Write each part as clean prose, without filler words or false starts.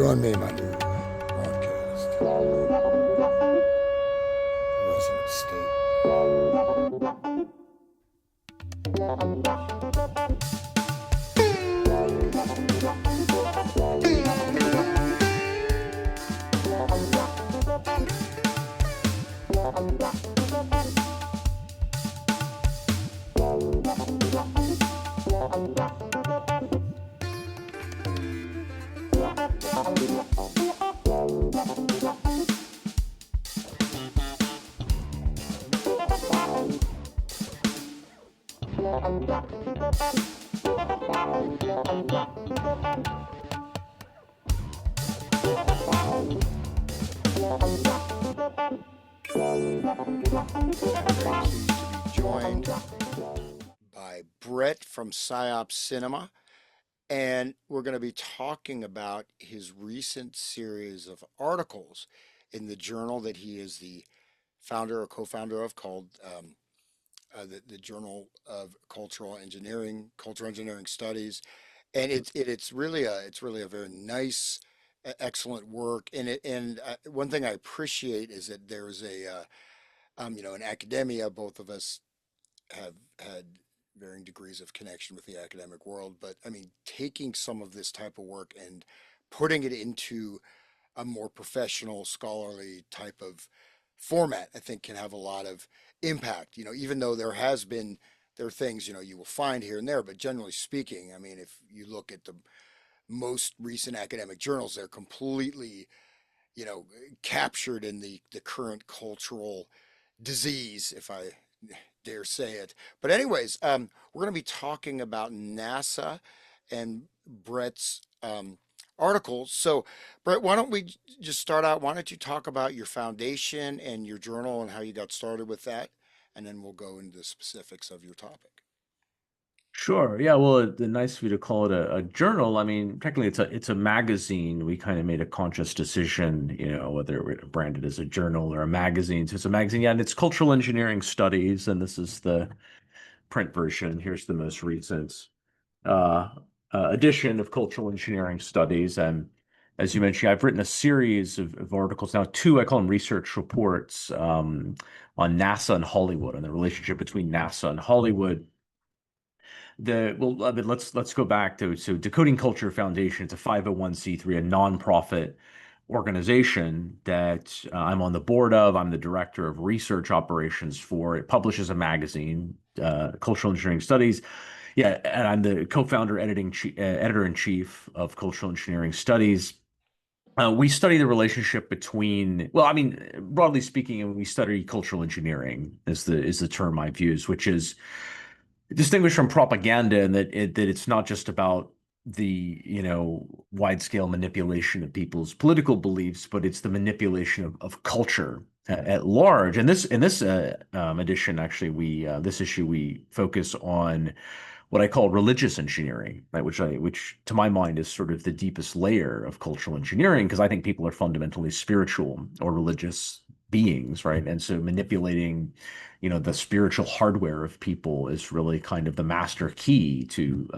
Join me in my new podcast, Resident State. Joined by Brett from Psyop Cinema, and we're going to be talking about his recent series of articles in the journal that he is the founder or co-founder of, called the Journal of Cultural Engineering Studies, and it's really a very nice, excellent work. And one thing I appreciate is that there's in academia, both of us have had varying degrees of connection with the academic world, but I mean, taking some of this type of work and putting it into a more professional, scholarly type of format, I think can have a lot of impact. Even though there are things, you will find here and there, but generally speaking, I mean, if you look at the most recent academic journals, they're completely, captured in the current cultural disease, if I dare say it. But anyways, we're going to be talking about NASA and Brett's articles. So, Brett, why don't we just start out? Why don't you talk about your foundation and your journal and how you got started with that, and then we'll go into the specifics of your topic. Sure. Yeah. Well, nice of you to call it a journal. I mean, technically, it's a magazine. We kind of made a conscious decision, whether we're branded as a journal or a magazine. So it's a magazine. Yeah, and it's cultural engineering studies, and this is the print version. Here's the most recent uh, edition of cultural engineering studies. And as you mentioned, I've written a series of articles now. Two, I call them research reports, on NASA and Hollywood, and the relationship between NASA and Hollywood. I mean, let's go back to Decoding Culture Foundation. It's a 501(c)(3), a nonprofit organization that I'm on the board of. I'm the director of research operations for. It publishes a magazine, Cultural Engineering Studies. Yeah, and I'm the co-founder, editor in chief of Cultural Engineering Studies. We study the relationship between, well, I mean, broadly speaking, we study cultural engineering is the term I've used, which is distinguished from propaganda, and that it's not just about the wide scale manipulation of people's political beliefs, but it's the manipulation of culture at large. And this in this edition, actually, we this issue we focus on what I call religious engineering, right? Which to my mind is sort of the deepest layer of cultural engineering, because I think people are fundamentally spiritual or religious beings, right? And so manipulating, the spiritual hardware of people is really kind of the master key to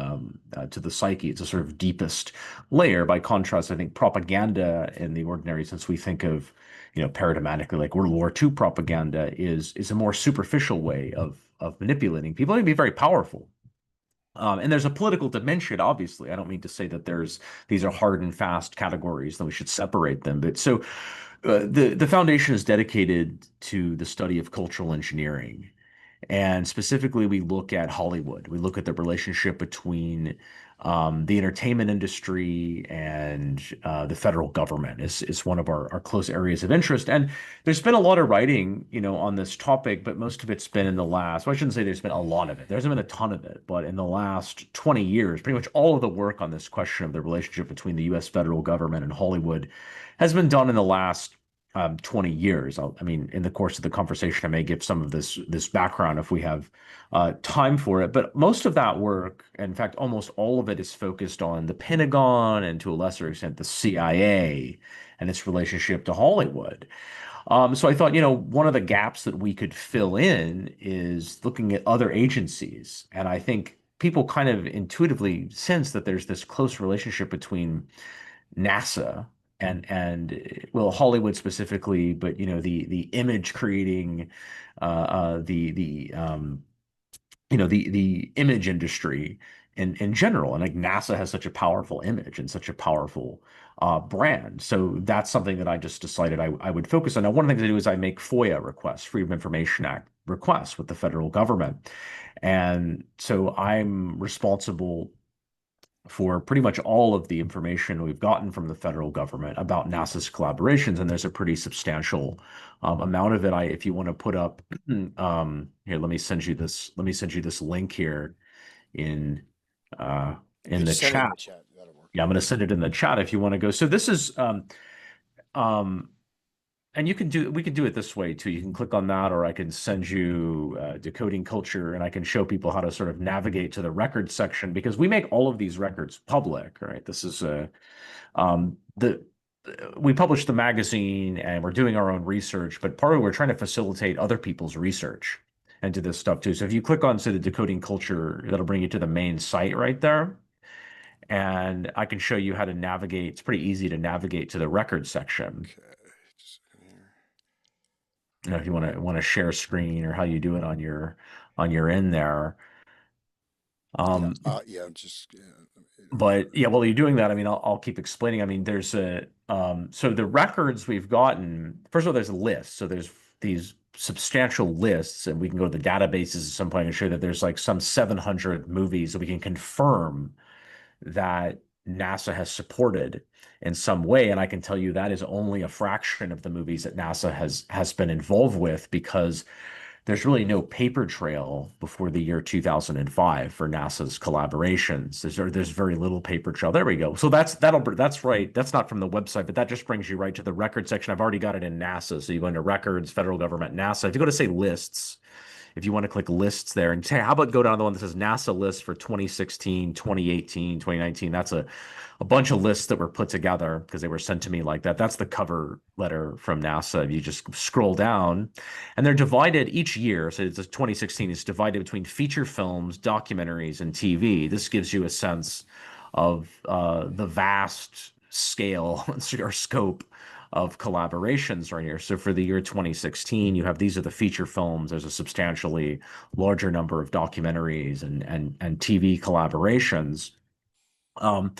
the psyche. It's a sort of deepest layer. By contrast, I think propaganda, in the ordinary sense we think of, paradigmatically, like World War II propaganda, is a more superficial way of manipulating people. It can be very powerful. And there's a political dimension, obviously. I don't mean to say that these are hard and fast categories, that we should separate them. But so the foundation is dedicated to the study of cultural engineering. And specifically, we look at Hollywood. We look at the relationship between the entertainment industry and the federal government is one of our close areas of interest. And there's been a lot of writing, on this topic, but most of it's been in the last, well, I shouldn't say there's been a lot of it. There hasn't been a ton of it, but in the last 20 years, pretty much all of the work on this question of the relationship between the U.S. federal government and Hollywood has been done in the last 20 years. I mean, in the course of the conversation, I may give some of this background if we have time for it. But most of that work, in fact, almost all of it, is focused on the Pentagon and, to a lesser extent, the CIA and its relationship to Hollywood. So I thought, one of the gaps that we could fill in is looking at other agencies. And I think people kind of intuitively sense that there's this close relationship between NASA and well, Hollywood specifically, but the image creating, the image industry in general. And like NASA has such a powerful image and such a powerful brand. So that's something that I just decided I would focus on. Now, one of the things I do is I make FOIA requests, Freedom of Information Act requests with the federal government. And so I'm responsible for pretty much all of the information we've gotten from the federal government about NASA's collaborations, and there's a pretty substantial amount of it. If you want to put up, here, let me send you this. Let me send you this link here in uh, You in could the send it in chat. the chat. That'll work. Yeah, I'm going to send it in the chat if you want to go. So this is um, and we can do it this way too. You can click on that, or I can send you Decoding Culture, and I can show people how to sort of navigate to the records section because we make all of these records public, right? This is the we publish the magazine and we're doing our own research, but part of it, we're trying to facilitate other people's research into this stuff too. So if you click on, say, the Decoding Culture, that'll bring you to the main site right there. And I can show you how to navigate. It's pretty easy to navigate to the records section. Okay. Just a second here. If you want to share screen or how you do it on your end there. Yeah. Um, Yeah. Just. Yeah, but yeah, while you're doing that, I mean, I'll keep explaining. I mean, there's so the records we've gotten, first of all, there's a list. So there's these substantial lists, and we can go to the databases at some point and show that there's like some 700 movies that we can confirm that NASA has supported in some way. And I can tell you that is only a fraction of the movies that NASA has been involved with because there's really no paper trail before the year 2005 for NASA's collaborations. There's very little paper trail. There we go. So that's right. That's not from the website, but that just brings you right to the record section. I've already got it in NASA. So you go into records, federal government, NASA. If you go to say lists, if you want to click lists there and say, how about go down to the one that says NASA list for 2016, 2018, 2019? That's a bunch of lists that were put together because they were sent to me like that. That's the cover letter from NASA. If you just scroll down, and they're divided each year. So it's 2016 is divided between feature films, documentaries, and TV. This gives you a sense of the vast scale or scope of collaborations right here. So for the year 2016, you have these are the feature films. There's a substantially larger number of documentaries and TV collaborations. Um,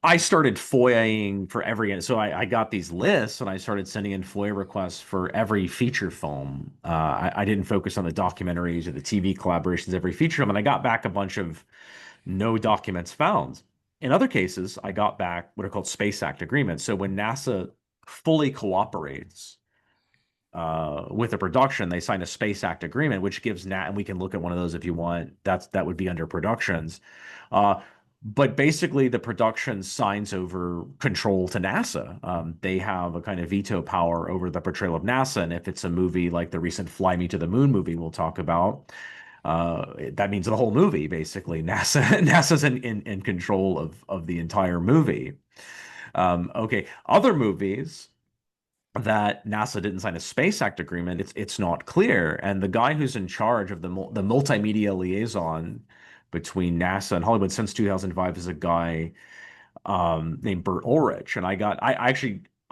I started FOIAing for every, so I got these lists and I started sending in FOIA requests for every feature film. I didn't focus on the documentaries or the TV collaborations, every feature film, and I got back a bunch of no documents found. In other cases, I got back what are called Space Act agreements. So when NASA fully cooperates with the production, they sign a Space Act agreement, which gives Nat, and we can look at one of those if you want. That would be under productions. Uh, but basically, the production signs over control to NASA. They have a kind of veto power over the portrayal of NASA. And if it's a movie like the recent Fly Me to the Moon movie we'll talk about, that means the whole movie, basically. NASA's in control of the entire movie. Okay, other movies that NASA didn't sign a Space Act agreement, it's not clear. And the guy who's in charge of the multimedia liaison between NASA and Hollywood since 2005 is a guy named Bert Ulrich. And I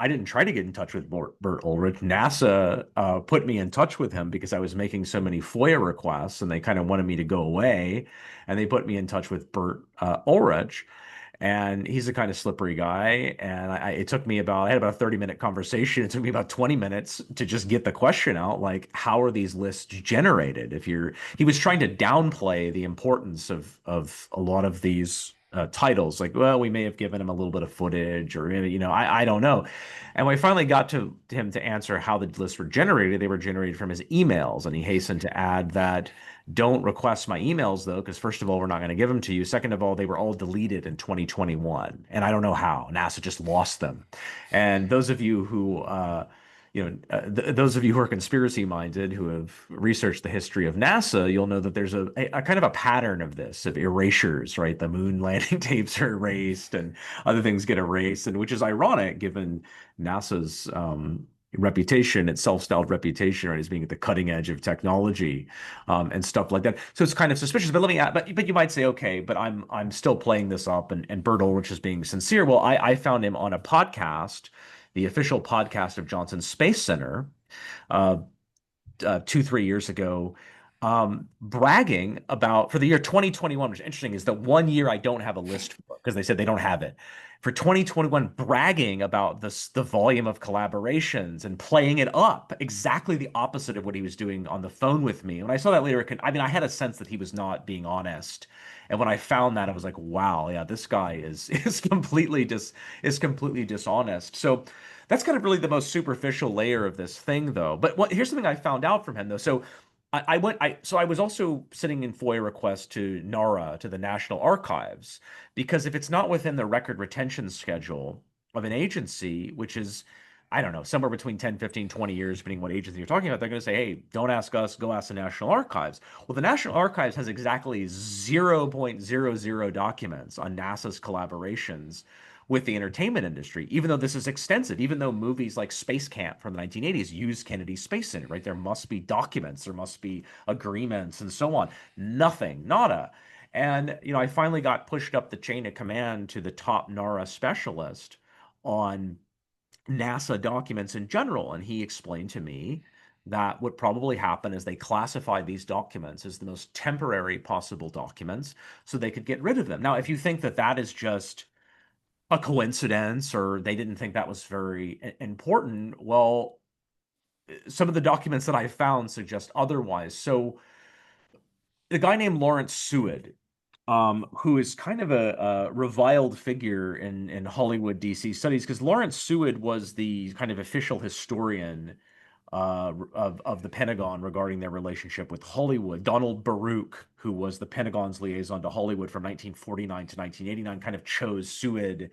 didn't try to get in touch with Bert Ulrich. NASA put me in touch with him because I was making so many FOIA requests and they kind of wanted me to go away. And they put me in touch with Bert Ulrich. And he's a kind of slippery guy. And it took me I had about a 30-minute conversation. It took me about 20 minutes to just get the question out, like, how are these lists generated? He was trying to downplay the importance of a lot of these titles. Like, well, we may have given him a little bit of footage or, I don't know. And when I finally got to him to answer how the lists were generated, they were generated from his emails. And he hastened to add that don't request my emails, though, because first of all, we're not going to give them to you. Second of all, they were all deleted in 2021. And I don't know how. NASA just lost them. And those of you who, those of you who are conspiracy minded, who have researched the history of NASA, you'll know that there's a kind of a pattern of this, of erasures, right? The moon landing tapes are erased and other things get erased, and which is ironic given NASA's reputation, its self-styled reputation, right, as being at the cutting edge of technology, and stuff like that. So it's kind of suspicious. But let me, but you might say, okay, but I'm still playing this up, and Bert Ulrich is being sincere. Well, I found him on a podcast, the official podcast of Johnson Space Center, uh, 2, 3 years ago, bragging about for the year 2021, which is interesting, is the one year I don't have a list for because they said they don't have it. For 2021, bragging about the volume of collaborations and playing it up, exactly the opposite of what he was doing on the phone with me. When I saw that later, I mean, I had a sense that he was not being honest. And when I found that, I was like, wow, yeah, this guy is completely dishonest. So that's kind of really the most superficial layer of this thing, though. But here's something I found out from him, though. So I was also sitting in FOIA requests to NARA, to the National Archives, because if it's not within the record retention schedule of an agency, which is, I don't know, somewhere between 10, 15, 20 years, depending what agency you're talking about, they're going to say, hey, don't ask us, go ask the National Archives. Well, the National Archives has exactly 0.00 documents on NASA's collaborations with the entertainment industry, even though this is extensive, even though movies like Space Camp from the 1980s use Kennedy Space Center, right? There must be documents, there must be agreements, and so on. Nothing, nada. And, I finally got pushed up the chain of command to the top NARA specialist on NASA documents in general. And he explained to me that what probably happened is they classified these documents as the most temporary possible documents so they could get rid of them. Now, if you think that that is just a coincidence or they didn't think that was very important, well, some of the documents that I found suggest otherwise. So the guy named Lawrence Seward, who is kind of a reviled figure in Hollywood DC studies, because Lawrence Seward was the kind of official historian of the Pentagon regarding their relationship with Hollywood. Donald Baruch, who was the Pentagon's liaison to Hollywood from 1949 to 1989, kind of chose Seward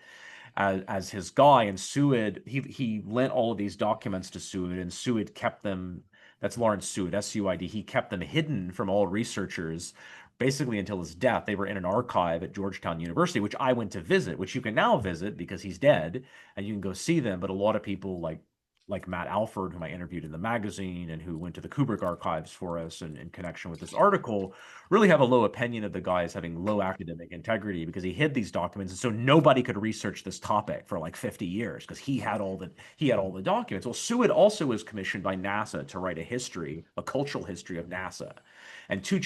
as his guy. And Seward, he lent all of these documents to Seward, and Seward kept them. That's Lawrence Seward, Suid. He kept them hidden from all researchers basically until his death. They were in an archive at Georgetown University, which I went to visit, which you can now visit because he's dead, and you can go see them. But a lot of people like Matt Alford, whom I interviewed in the magazine and who went to the Kubrick archives for us and in connection with this article, really have a low opinion of the guy as having low academic integrity because he hid these documents, and so nobody could research this topic for like 50 years because he had all the documents. Well, Seward also was commissioned by NASA to write a cultural history of NASA, and two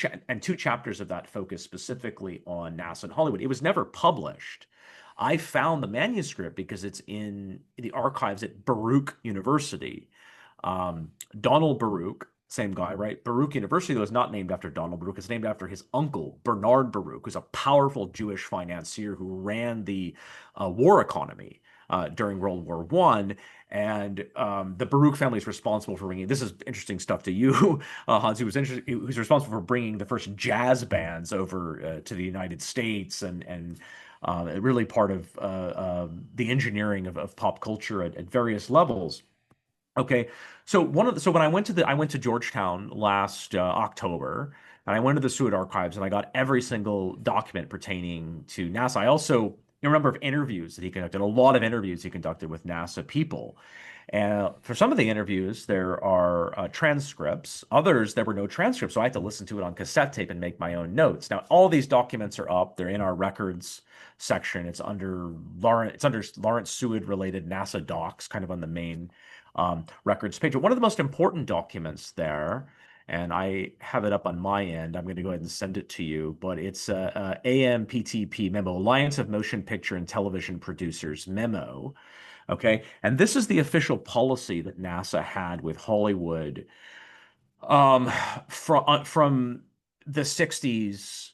chapters of that focus specifically on NASA and Hollywood. It was never published. I found the manuscript because it's in the archives at Baruch University. Donald Baruch, same guy, right? Baruch University, though, is not named after Donald Baruch. It's named after his uncle, Bernard Baruch, who's a powerful Jewish financier who ran the war economy during World War I. And the Baruch family is responsible for bringing, this is interesting stuff to you, Hans, who's responsible for bringing the first jazz bands over to the United States and really part of the engineering of pop culture at various levels. Okay, so when I went to Georgetown last October, and I went to the Seward archives, and I got every single document pertaining to NASA. I also a number of interviews that he conducted, a lot of interviews he conducted with NASA people. And for some of the interviews, there are transcripts. Others, there were no transcripts, so I had to listen to it on cassette tape and make my own notes. Now, all these documents are up. They're in our records section. It's under Lawrence Seward related NASA docs, kind of on the main records page. But one of the most important documents there, and I have it up on my end. I'm going to go ahead and send it to you, but it's a AMPTP memo, Alliance of Motion Picture and Television Producers memo. Okay. And this is the official policy that NASA had with Hollywood from the 60s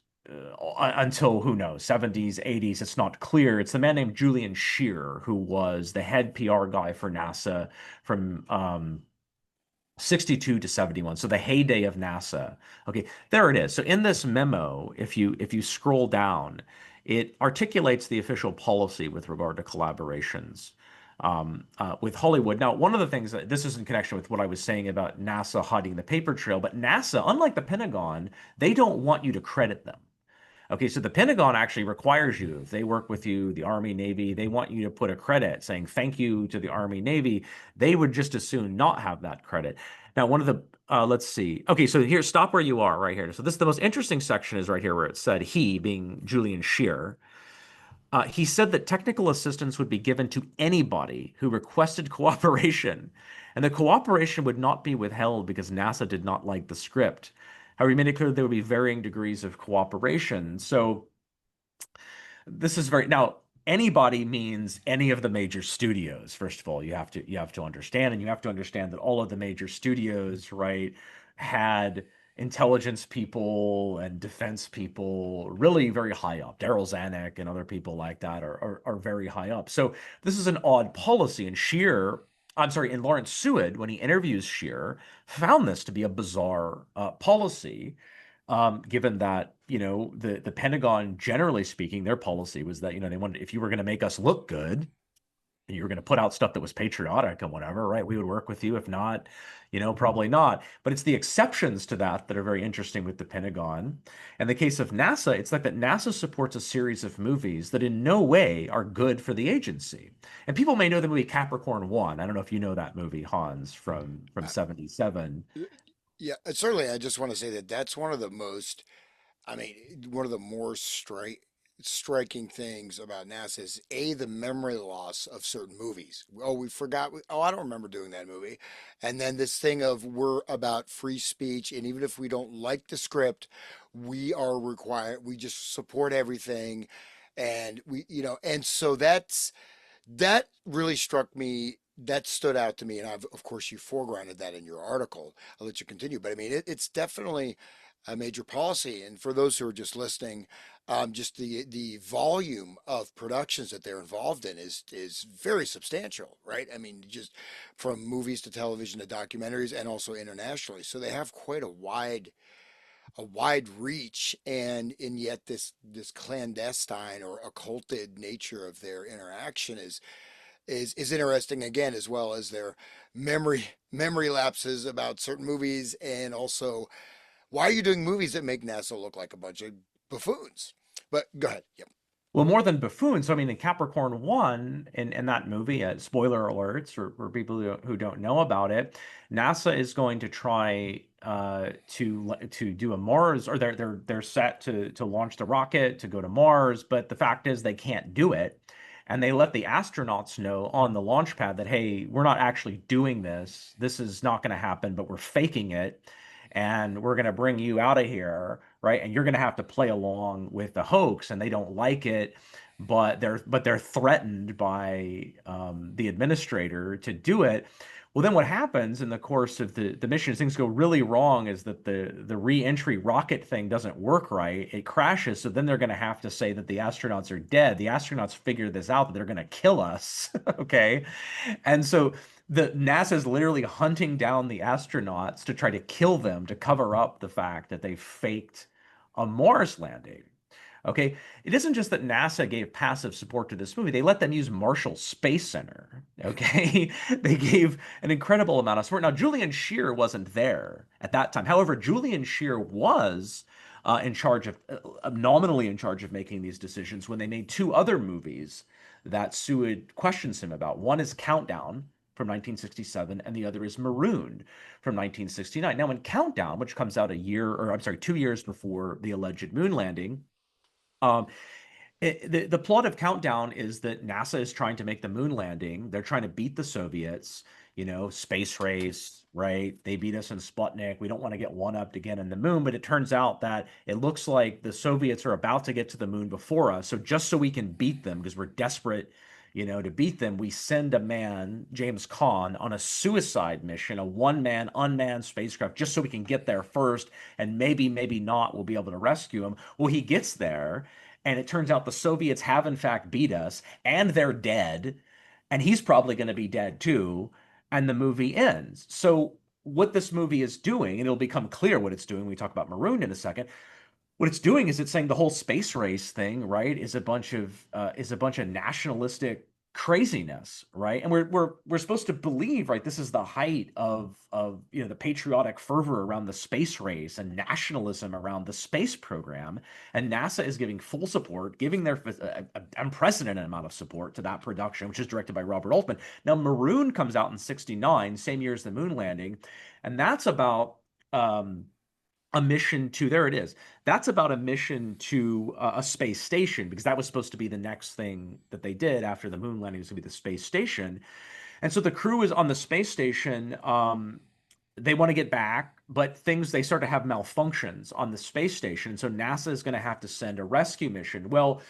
until who knows, 70s, 80s. It's not clear. It's the man named Julian Scheer, who was the head PR guy for NASA from 62 to 71. So the heyday of NASA. Okay, there it is. So in this memo, if you scroll down, it articulates the official policy with regard to collaborations with Hollywood. Now, one of the things that this is in connection with what I was saying about NASA hiding the paper trail, but NASA, unlike the Pentagon, they don't want you to credit them. Okay, so the Pentagon actually requires you, if they work with you, the Army, Navy, they want you to put a credit saying thank you to the Army, Navy. They would just as soon not have that credit. Now, one of the, let's see. Okay, so here, stop where you are right here. So this, the most interesting section is right here where it said he, being Julian Scheer, he said that technical assistance would be given to anybody who requested cooperation, and the cooperation would not be withheld because NASA did not like the script. However, he made it clear there would be varying degrees of cooperation. So this is very now anybody means any of the major studios. First of all, you have to understand, and you have to understand that all of the major studios, right, had intelligence people and defense people really very high up. Daryl Zanuck and other people like that are very high up. So this is an odd policy. And and Lawrence Seward, when he interviews Scheer, found this to be a bizarre policy, given that the Pentagon, generally speaking, their policy was that they wanted, if you were going to make us look good and you were going to put out stuff that was patriotic and whatever, right, we would work with you. If not, probably not. But it's the exceptions to that are very interesting with the Pentagon. In the case of NASA, it's like that NASA supports a series of movies that in no way are good for the agency. And people may know the movie Capricorn One. I don't know if you know that movie, Hans, from Uh, '77. yeah, certainly. I just want to say that that's one of the most, I mean, one of the more striking things about NASA is the memory loss of certain movies. Oh, we forgot. Oh, I don't remember doing that movie. And then this thing of we're about free speech, and even if we don't like the script, we are required. We just support everything, and and so that really struck me. That stood out to me, and of course, you foregrounded that in your article. I'll let you continue, but I mean, it's definitely a major policy. And for those who are just listening, just the volume of productions that they're involved in is very substantial, right? I mean, just from movies to television to documentaries, and also internationally. So they have quite a wide reach, and yet this clandestine or occulted nature of their interaction is interesting again, as well as their memory lapses about certain movies, and also why are you doing movies that make NASA look like a bunch of buffoons? But go ahead. Yep. Well, more than buffoons. So, I mean, in Capricorn One, in that movie, spoiler alerts for people who don't know about it, NASA is going to try to do a Mars, or they're set to launch the rocket to go to Mars, but the fact is they can't do it, and they let the astronauts know on the launch pad that, hey, we're not actually doing this. This is not going to happen, but we're faking it, and we're going to bring you out of here, right? And you're going to have to play along with the hoax, and they don't like it, but they're threatened by the administrator to do it. Well, then what happens in the course of the mission, as things go really wrong, is that the re-entry rocket thing doesn't work right. It crashes, so then they're going to have to say that the astronauts are dead. The astronauts figure this out, that they're going to kill us, okay? And so the NASA is literally hunting down the astronauts to try to kill them, to cover up the fact that they faked a Mars landing. Okay, it isn't just that NASA gave passive support to this movie, they let them use Marshall Space Center. Okay, they gave an incredible amount of support. Now, Julian Scheer wasn't there at that time. However, Julian Scheer was in charge nominally in charge of making these decisions when they made two other movies that Seward questions him about. One is Countdown from 1967, and the other is Marooned from 1969. Now, in Countdown, which comes out 2 years before the alleged moon landing, um, the plot of Countdown is that NASA is trying to make the moon landing. They're trying to beat the Soviets, space race, right? They beat us in Sputnik. We don't want to get one-upped again in the moon, but it turns out that it looks like the Soviets are about to get to the moon before us. So just so we can beat them, because we're desperate, to beat them, we send a man, James Caan, on a suicide mission, a one-man unmanned spacecraft, just so we can get there first, and maybe not, we'll be able to rescue him. Well, he gets there, and it turns out the Soviets have in fact beat us, and they're dead, and he's probably going to be dead too, and the movie ends. So what this movie is doing, and it'll become clear what it's doing when we talk about Maroon in a second, what it's doing is it's saying the whole space race thing, right, is a bunch of nationalistic craziness, right? And we're supposed to believe, right? This is the height of the patriotic fervor around the space race and nationalism around the space program, and NASA is giving full support, giving their unprecedented amount of support to that production, which is directed by Robert Altman. Now, Maroon comes out in '69, same year as the moon landing, and that's about um, a mission to there it is. That's about a mission to a space station because that was supposed to be the next thing that they did after the moon landing was going to be the space station. And so the crew is on the space station. They want to get back, but they start to have malfunctions on the space station. And so NASA is going to have to send a rescue mission. Well,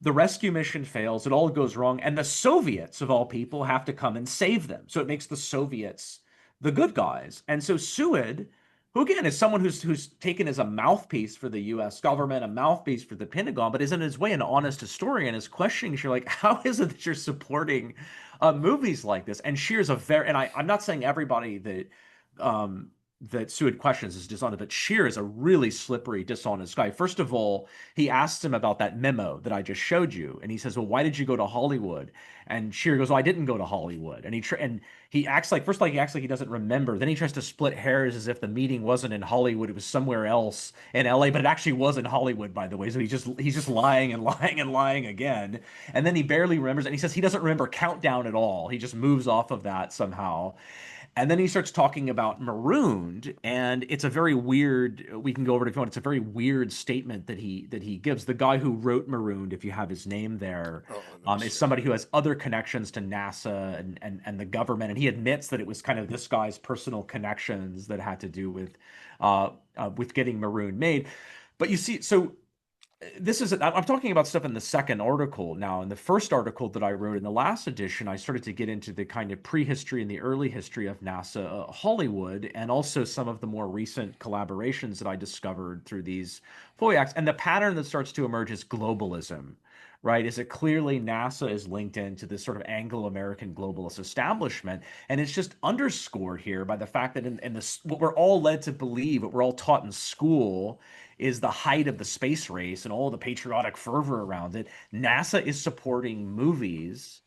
the rescue mission fails, it all goes wrong, and the Soviets, of all people, have to come and save them. So it makes the Soviets the good guys. And so Seward, who again is someone who's taken as a mouthpiece for the US government, a mouthpiece for the Pentagon, but is in his way an honest historian, is questioning, you're like, how is it that you're supporting movies like this? And Shear's I'm not saying everybody um, that Seward questions is dishonest, but Shear is a really slippery, dishonest guy. First of all, he asked him about that memo that I just showed you, and he says, "Well, why did you go to Hollywood?" And Shear goes, "Oh, I didn't go to Hollywood." And he acts like he acts like he doesn't remember. Then he tries to split hairs as if the meeting wasn't in Hollywood; it was somewhere else in L.A., but it actually was in Hollywood, by the way. So he's just lying and lying and lying again. And then he barely remembers, and he says he doesn't remember Countdown at all. He just moves off of that somehow. And then he starts talking about Marooned, and it's a very weird. We can go over it if you want. It's a very weird statement that he gives. The guy who wrote Marooned, if you have his name there, Oh, let me is see. somebody who has other connections to NASA and the government, and he admits that it was kind of this guy's personal connections that had to do with getting Marooned made. But you see, so I'm talking about stuff in the second article now. In the first article that I wrote in the last edition, I started to get into the kind of prehistory and the early history of NASA Hollywood, and also some of the more recent collaborations that I discovered through these FOIACs. And the pattern that starts to emerge is globalism, right? Is it clearly NASA is linked into this sort of Anglo-American globalist establishment, and it's just underscored here by the fact that in this, what we're all led to believe, what we're all taught in school is the height of the space race and all the patriotic fervor around it. NASA is supporting movies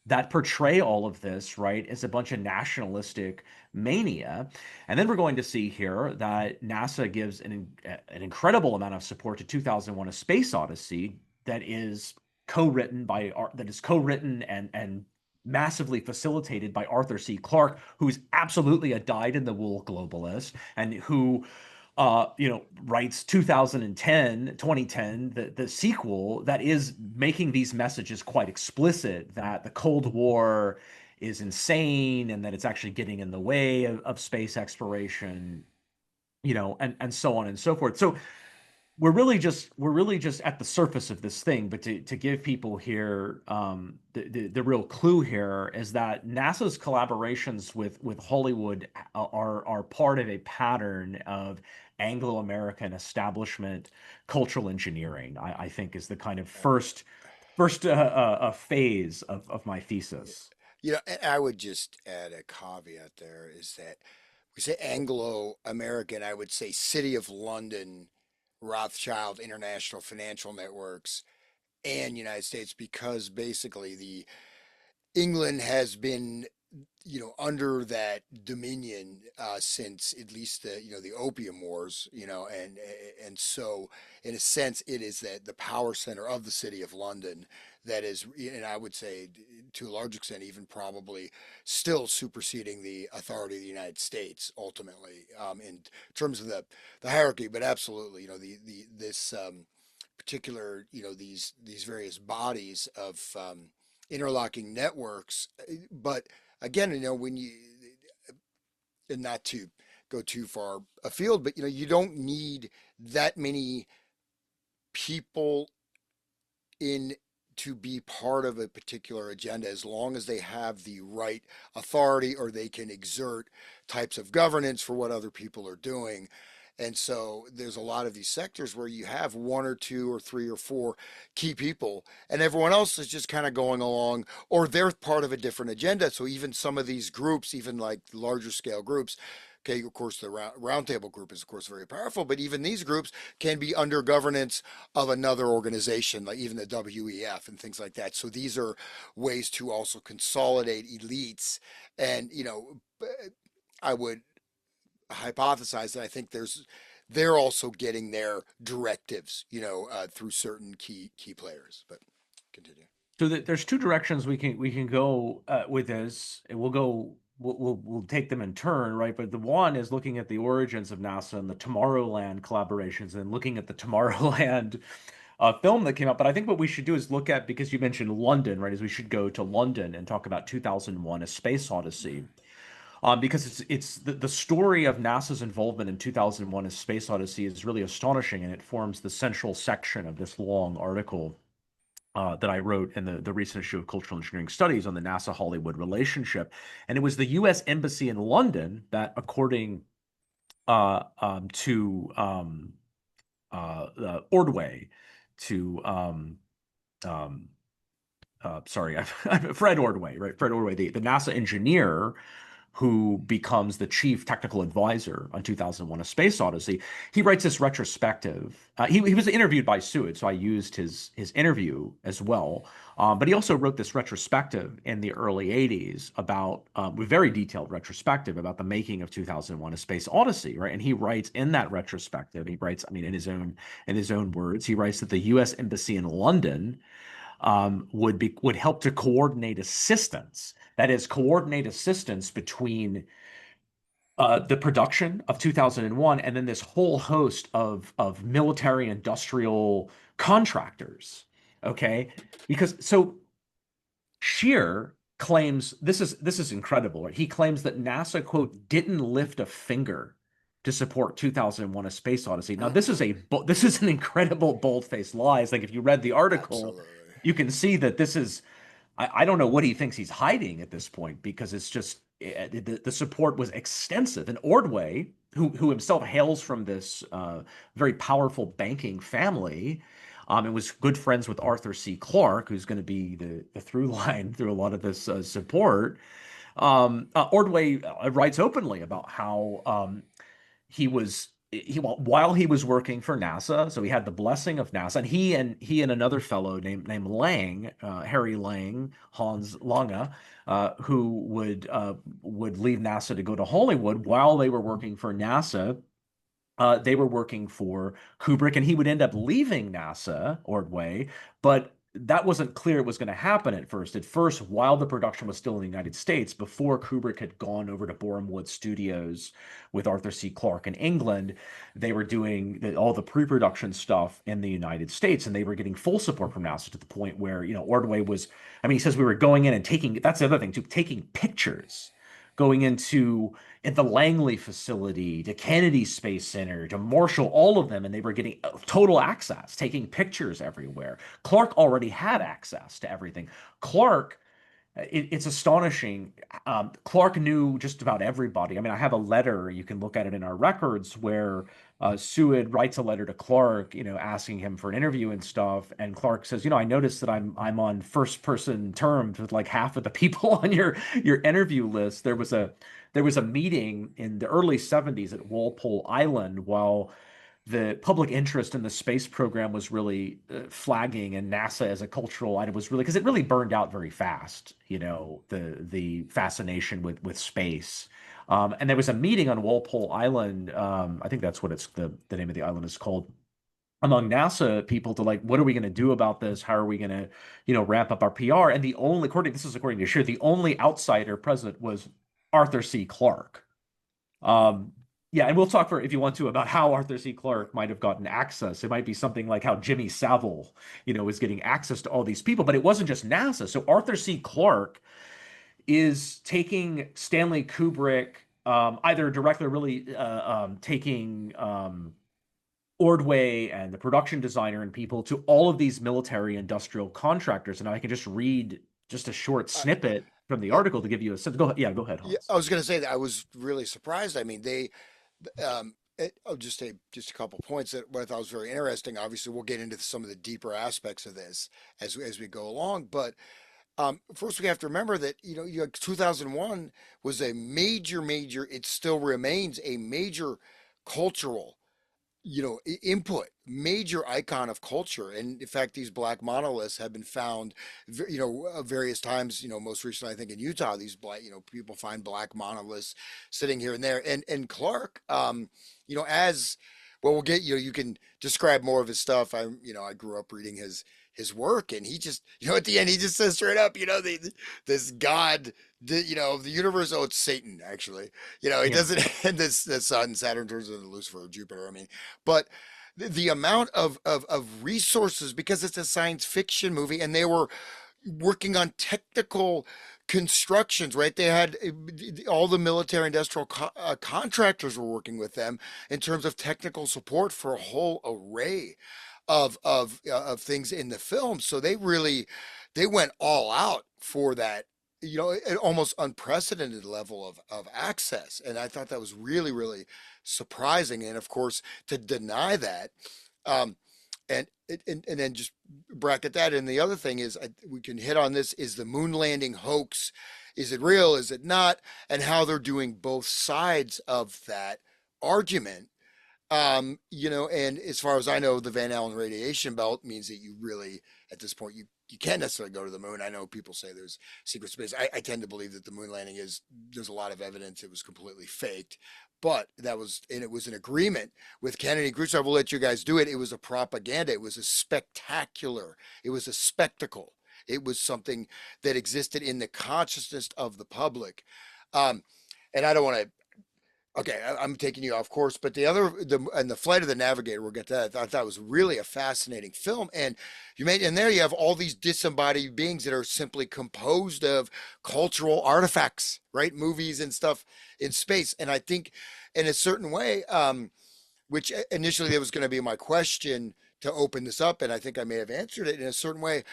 that portray all of this, right, as a bunch of nationalistic mania. And then we're going to see here that NASA gives an incredible amount of support to 2001: A Space Odyssey that is co-written and massively facilitated by Arthur C. Clarke, who's absolutely a dyed-in-the-wool globalist and who writes 2010, the sequel that is making these messages quite explicit that the Cold War is insane and that it's actually getting in the way of space exploration, and so on and so forth. So we're really just at the surface of this thing, but to give people here the real clue here is that NASA's collaborations with Hollywood are part of a pattern of Anglo-American establishment cultural engineering. I think is the kind of first phase of my Yeah. thesis. And I would just add a caveat there is that we say Anglo-American, I would say City of London, Rothschild International Financial Networks, and United States, because basically the England has been under that dominion since at least the Opium Wars, and so in a sense it is that the power center of the City of London that is, and I would say to a large extent even probably still superseding the authority of the United States ultimately, in terms of the hierarchy. But absolutely, the this particular, these various bodies of interlocking networks. But again, when you, and not to go too far afield, but you don't need that many people in to be part of a particular agenda as long as they have the right authority or they can exert types of governance for what other people are doing. And so there's a lot of these sectors where you have one or two or three or four key people, and everyone else is just kind of going along, or they're part of a different agenda. So even some of these groups, even like larger scale groups, okay, of course, the roundtable group is, of course, very powerful, but even these groups can be under governance of another organization, like even the WEF and things like that. So these are ways to also consolidate elites. And, I would hypothesize that I think they're also getting their directives, through certain key players. But continue. So there's two directions we can go with this. And we'll take them in turn, right? But the one is looking at the origins of NASA and the Tomorrowland collaborations, and looking at the Tomorrowland film that came out. But I think what we should do is look at, because you mentioned London, right? Is we should go to London and talk about 2001: A Space Odyssey. Because it's the story of NASA's involvement in 2001: A Space Odyssey is really astonishing, and it forms the central section of this long article that I wrote in the recent issue of Cultural Engineering Studies on the NASA Hollywood relationship. And it was the US Embassy in London that, according to Ordway, to um, sorry, I'm Fred Ordway, right? Fred Ordway, the NASA engineer who becomes the chief technical advisor on 2001: A Space Odyssey. He writes this retrospective. He was interviewed by Seward, so I used his interview as well. But he also wrote this retrospective in the early 80s about, a very detailed retrospective about the making of 2001: A Space Odyssey, right? And he writes in that retrospective, he writes, I mean, in his own words, he writes that the U.S. Embassy in London would help to coordinate assistance. That is, coordinate assistance between the production of 2001 and then this whole host of military industrial contractors. Okay, because so Scheer claims this is incredible. Right? He claims that NASA, quote, didn't lift a finger to support 2001: A Space Odyssey. Now, this is an incredible bold-faced lie. It's like, if you read the article, Absolutely. you can see that this is, I don't know what he thinks he's hiding at this point, because it's just the support was extensive. And Ordway, who himself hails from this very powerful banking family, and was good friends with Arthur C. Clarke, who's going to be the through line through a lot of this support. Ordway writes openly about how while he was working for NASA, so he had the blessing of NASA, and he and another fellow named Lang, Harry Lang, Hans Lange, who would leave NASA to go to Hollywood. While they were working for NASA, they were working for Kubrick, and he would end up leaving NASA, Ordway, but that wasn't clear it was going to happen at first. At first, while the production was still in the United States, before Kubrick had gone over to Borehamwood Wood Studios with Arthur C. Clarke in England, they were doing all the pre-production stuff in the United States, and they were getting full support from NASA, to the point where, Ordway was, I mean, he says we were going in and that's the other thing too, taking pictures, going into at the Langley facility, to Kennedy Space Center, to Marshall, all of them, and they were getting total access, taking pictures everywhere. Clarke already had access to everything. Clarke, it's astonishing. Clarke knew just about everybody. I mean, I have a letter, you can look at it in our records, where Seward writes a letter to Clarke, asking him for an interview and stuff. And Clarke says, I noticed that I'm on first person terms with like half of the people on your interview list. There was a meeting in the early 70s at Walpole Island while the public interest in the space program was really flagging, and NASA as a cultural item was really, because it really burned out very fast, the fascination with space. And there was a meeting on Walpole Island. I think that's what the name of the island is called, among NASA people, to like, what are we going to do about this? How are we going to, ramp up our PR? And this is according to Scheer, the only outsider present was Arthur C. Clarke. Um, yeah, and we'll talk, if you want to, about how Arthur C. Clarke might have gotten access. It might be something like how Jimmy Savile, is getting access to all these people, but it wasn't just NASA. So Arthur C. Clarke is taking Stanley Kubrick, either directly or really taking Ordway and the production designer and people to all of these military industrial contractors. And I can just read just a short Uh, snippet from the uh, article to give you a sense. Go ahead. Yeah, go ahead, yeah, Hans. I was going to say that I was really surprised. I mean, just a couple points that what I thought was very interesting. Obviously, we'll get into some of the deeper aspects of this as we go along. But first, we have to remember that 2001 was a major. It still remains a major cultural input, major icon of culture. And in fact, these black monoliths have been found, various times, most recently, I think in Utah, these black, people find black monoliths sitting here and there. And Clarke, as well, we'll get, you can describe more of his stuff. I grew up reading his work, and he just, at the end, he just says straight up, this God, the universe. Oh, it's Satan, actually. He Yeah. doesn't, and the sun, Saturn turns into Lucifer, Jupiter. I mean, but the amount of resources, because it's a science fiction movie, and they were working on technical constructions, right? They had all the military industrial contractors were working with them in terms of technical support for a whole array of things in the film. So they went all out for that, an almost unprecedented level of access. And I thought that was really surprising. And of course, to deny that, um, and then just bracket that. And the other thing is, we can hit on this: is the moon landing hoax? Is it real? Is it not? And how they're doing both sides of that argument. And as far as I know, the Van Allen radiation belt means that you really, at this point, you can't necessarily go to the moon. I know people say there's secret space. I tend to believe that the moon landing there's a lot of evidence it was completely faked, but it was an agreement with Kennedy and Khrushchev. We'll let you guys do it. It was a propaganda. It was it was a spectacle. It was something that existed in the consciousness of the public. Um, and I don't want to Okay, I'm taking you off course, but the Flight of the Navigator, we'll get to that. I thought was really a fascinating film, and and there you have all these disembodied beings that are simply composed of cultural artifacts, right? Movies and stuff in space, and I think, in a certain way, which initially that was going to be my question to open this up, and I think I may have answered it in a certain way.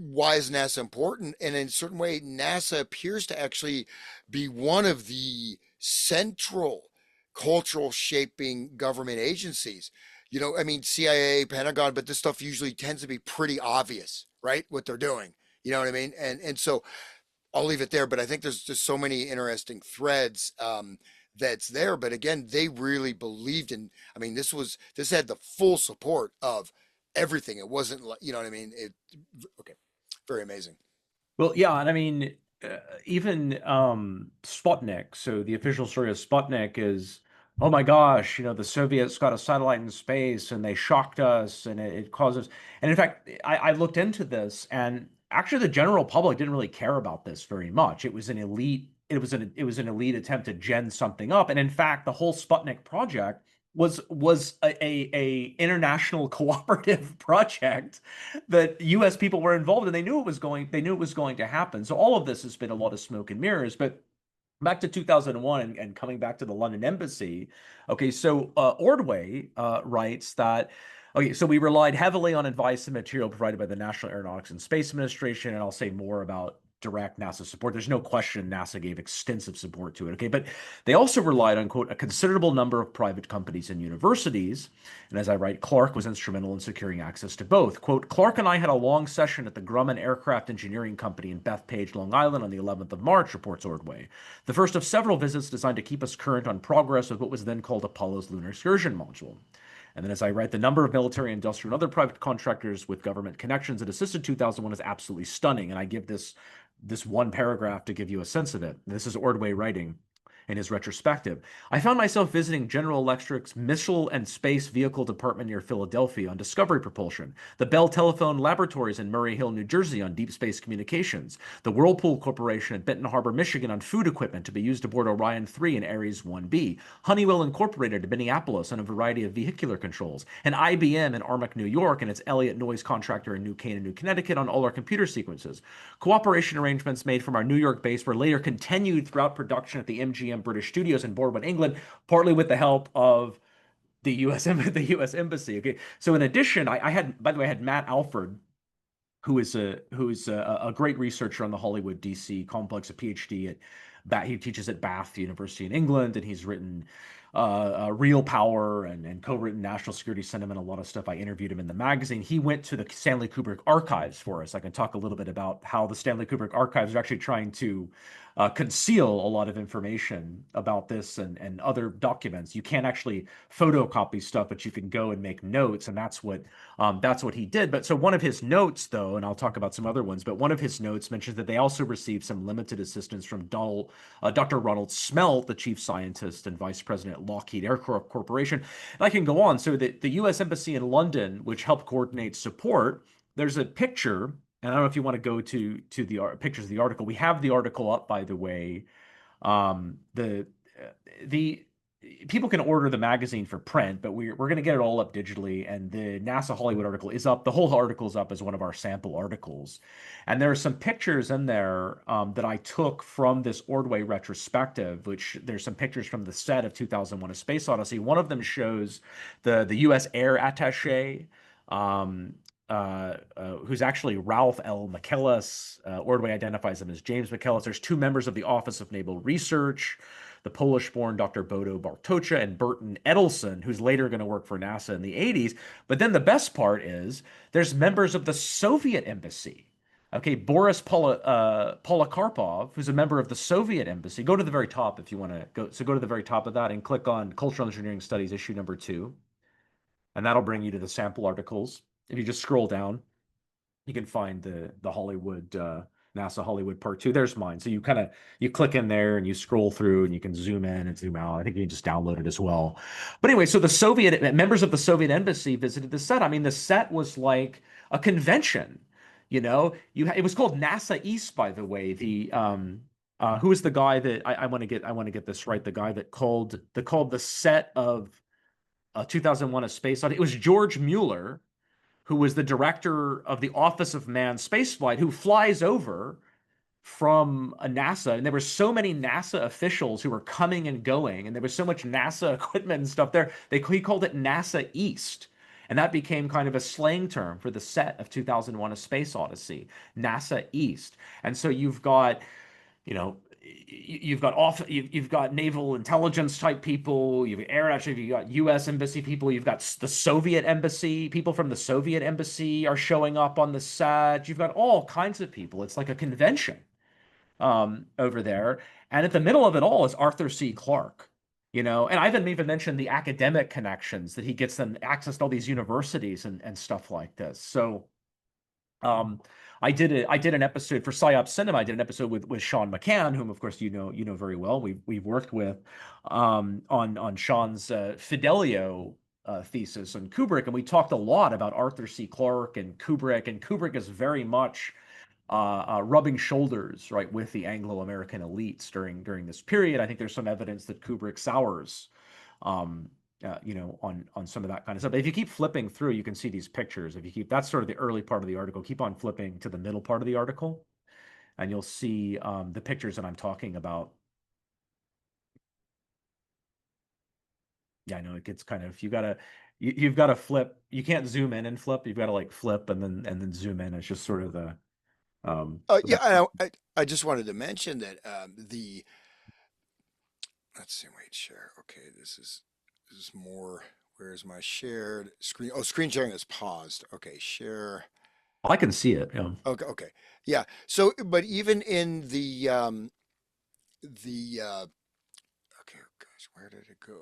Why is NASA important? And in a certain way, NASA appears to actually be one of the central cultural shaping government agencies. I mean, CIA, Pentagon, but this stuff usually tends to be pretty obvious, right? What they're doing. You know what I mean? And so I'll leave it there, but I think there's just so many interesting threads that's there. But again, they really believed in. I mean, this had the full support of everything. It wasn't like, you know what I mean? Okay, very amazing. Well, yeah, and I mean, even Sputnik. So the official story of Sputnik is, oh my gosh, the Soviets got a satellite in space and they shocked us, and it caused us. And in fact, I looked into this, and actually, the general public didn't really care about this very much. It was an elite. It was an elite attempt to gen something up, and in fact, the whole Sputnik project was a international cooperative project that U.S. people were involved in. They knew it was going to happen. So all of this has been a lot of smoke and mirrors. But back to 2001 and coming back to the London embassy. Okay, so Ordway writes that. Okay, so we relied heavily on advice and material provided by the National Aeronautics and Space Administration, and I'll say more about direct NASA support. There's no question NASA gave extensive support to it. Okay, but they also relied on, quote, a considerable number of private companies and universities. And as I write, Clarke was instrumental in securing access to both. Quote, Clarke and I had a long session at the Grumman Aircraft Engineering Company in Bethpage, Long Island on the 11th of March, reports Ordway. The first of several visits designed to keep us current on progress with what was then called Apollo's Lunar Excursion Module. And then as I write, the number of military, industrial, and other private contractors with government connections that assisted 2001 is absolutely stunning. And I give this one paragraph to give you a sense of it. This is Ordway writing in his retrospective. I found myself visiting General Electric's Missile and Space Vehicle Department near Philadelphia on discovery propulsion, the Bell Telephone Laboratories in Murray Hill, New Jersey on deep space communications, the Whirlpool Corporation at Benton Harbor, Michigan on food equipment to be used aboard Orion 3 and Ares 1B, Honeywell Incorporated at Minneapolis on a variety of vehicular controls, and IBM in Armonk, New York, and its Elliott Noise contractor in New Canaan, New Connecticut on all our computer sequences. Cooperation arrangements made from our New York base were later continued throughout production at the MGM British Studios in Boardman, England, partly with the help of the U.S. Embassy. Okay, so in addition, I had, by the way, I had Matt Alford, who is a great researcher on the Hollywood DC complex, a PhD at he teaches at Bath University in England, and he's written Real Power and co-written National Security Sentiment, a lot of stuff. I interviewed him in the magazine. He went to the Stanley Kubrick archives for us. I can talk a little bit about how the Stanley Kubrick archives are actually trying to conceal a lot of information about this and other documents. You can't actually photocopy stuff, but you can go and make notes, and that's what he did. But so one of his notes, though, and I'll talk about some other ones, but one of his notes mentions that they also received some limited assistance from Dr. Ronald Smelt, the chief scientist and vice president at Lockheed Aircraft Corporation. And I can go on. So the U.S. Embassy in London, which helped coordinate support, there's a picture, and I don't know if you want to go to the pictures of the article. We have the article up, by the way. The people can order the magazine for print, but we're going to get it all up digitally. And the NASA Hollywood article is up. The whole article is up as one of our sample articles. And there are some pictures in there that I took from this Ordway retrospective, which there's some pictures from the set of 2001: A Space Odyssey. One of them shows the U.S. Air Attaché, who's actually Ralph L. McKellis. Ordway identifies him as James McKellis. There's two members of the Office of Naval Research, the Polish-born Dr. Bodo Bartocha and Burton Edelson, who's later going to work for NASA in the 80s. But then the best part is there's members of the Soviet embassy. Okay, Boris Polikarpov, who's a member of the Soviet embassy. Go to the very top if you want to go. So go to the very top of that and click on Cultural Engineering Studies issue number 2, and that'll bring you to the sample articles. If you just scroll down, you can find the Hollywood NASA Hollywood Part 2. There's mine. So you click in there and you scroll through and you can zoom in and zoom out. I think you can just download it as well. But anyway, so the Soviet members of the Soviet embassy visited the set. I mean, the set was like a convention. It was called NASA East, by the way. Who is the guy that I want to get this right? The guy that called the set of 2001: A Space Odyssey. It was George Mueller, who was the director of the Office of Manned Spaceflight, who flies over from NASA. And there were so many NASA officials who were coming and going, and there was so much NASA equipment and stuff there. He called it NASA East. And that became kind of a slang term for the set of 2001: A Space Odyssey, NASA East. And so you've got, you know, you've got naval intelligence type people, you've got U.S. embassy people, you've got the Soviet embassy, people from the Soviet embassy are showing up on the set. You've got all kinds of people. It's like a convention over there. And at the middle of it all is Arthur C. Clarke. And I haven't even mentioned the academic connections that he gets them access to all these universities and stuff like this. So I did an episode for Psyop Cinema. I did an episode with Sean McCann, whom of course you know very well. We've worked with on Sean's Fidelio thesis on Kubrick, and we talked a lot about Arthur C. Clarke and Kubrick. And Kubrick is very much rubbing shoulders, right, with the Anglo-American elites during this period. I think there's some evidence that Kubrick sours on some of that kind of stuff. But if you keep flipping through, you can see these pictures. That's sort of the early part of the article. Keep on flipping to the middle part of the article, and you'll see the pictures that I'm talking about. Yeah, I know it gets kind of, you've got to flip. You can't zoom in and flip. You've got to like flip and then zoom in. It's just sort of the I just wanted to mention that let's see, wait, share. Okay, this is more. Where's my shared screen? Oh, screen sharing is paused. Okay, share. I can see it. Yeah. Okay. Yeah. So, but even in the okay, oh gosh, where did it go?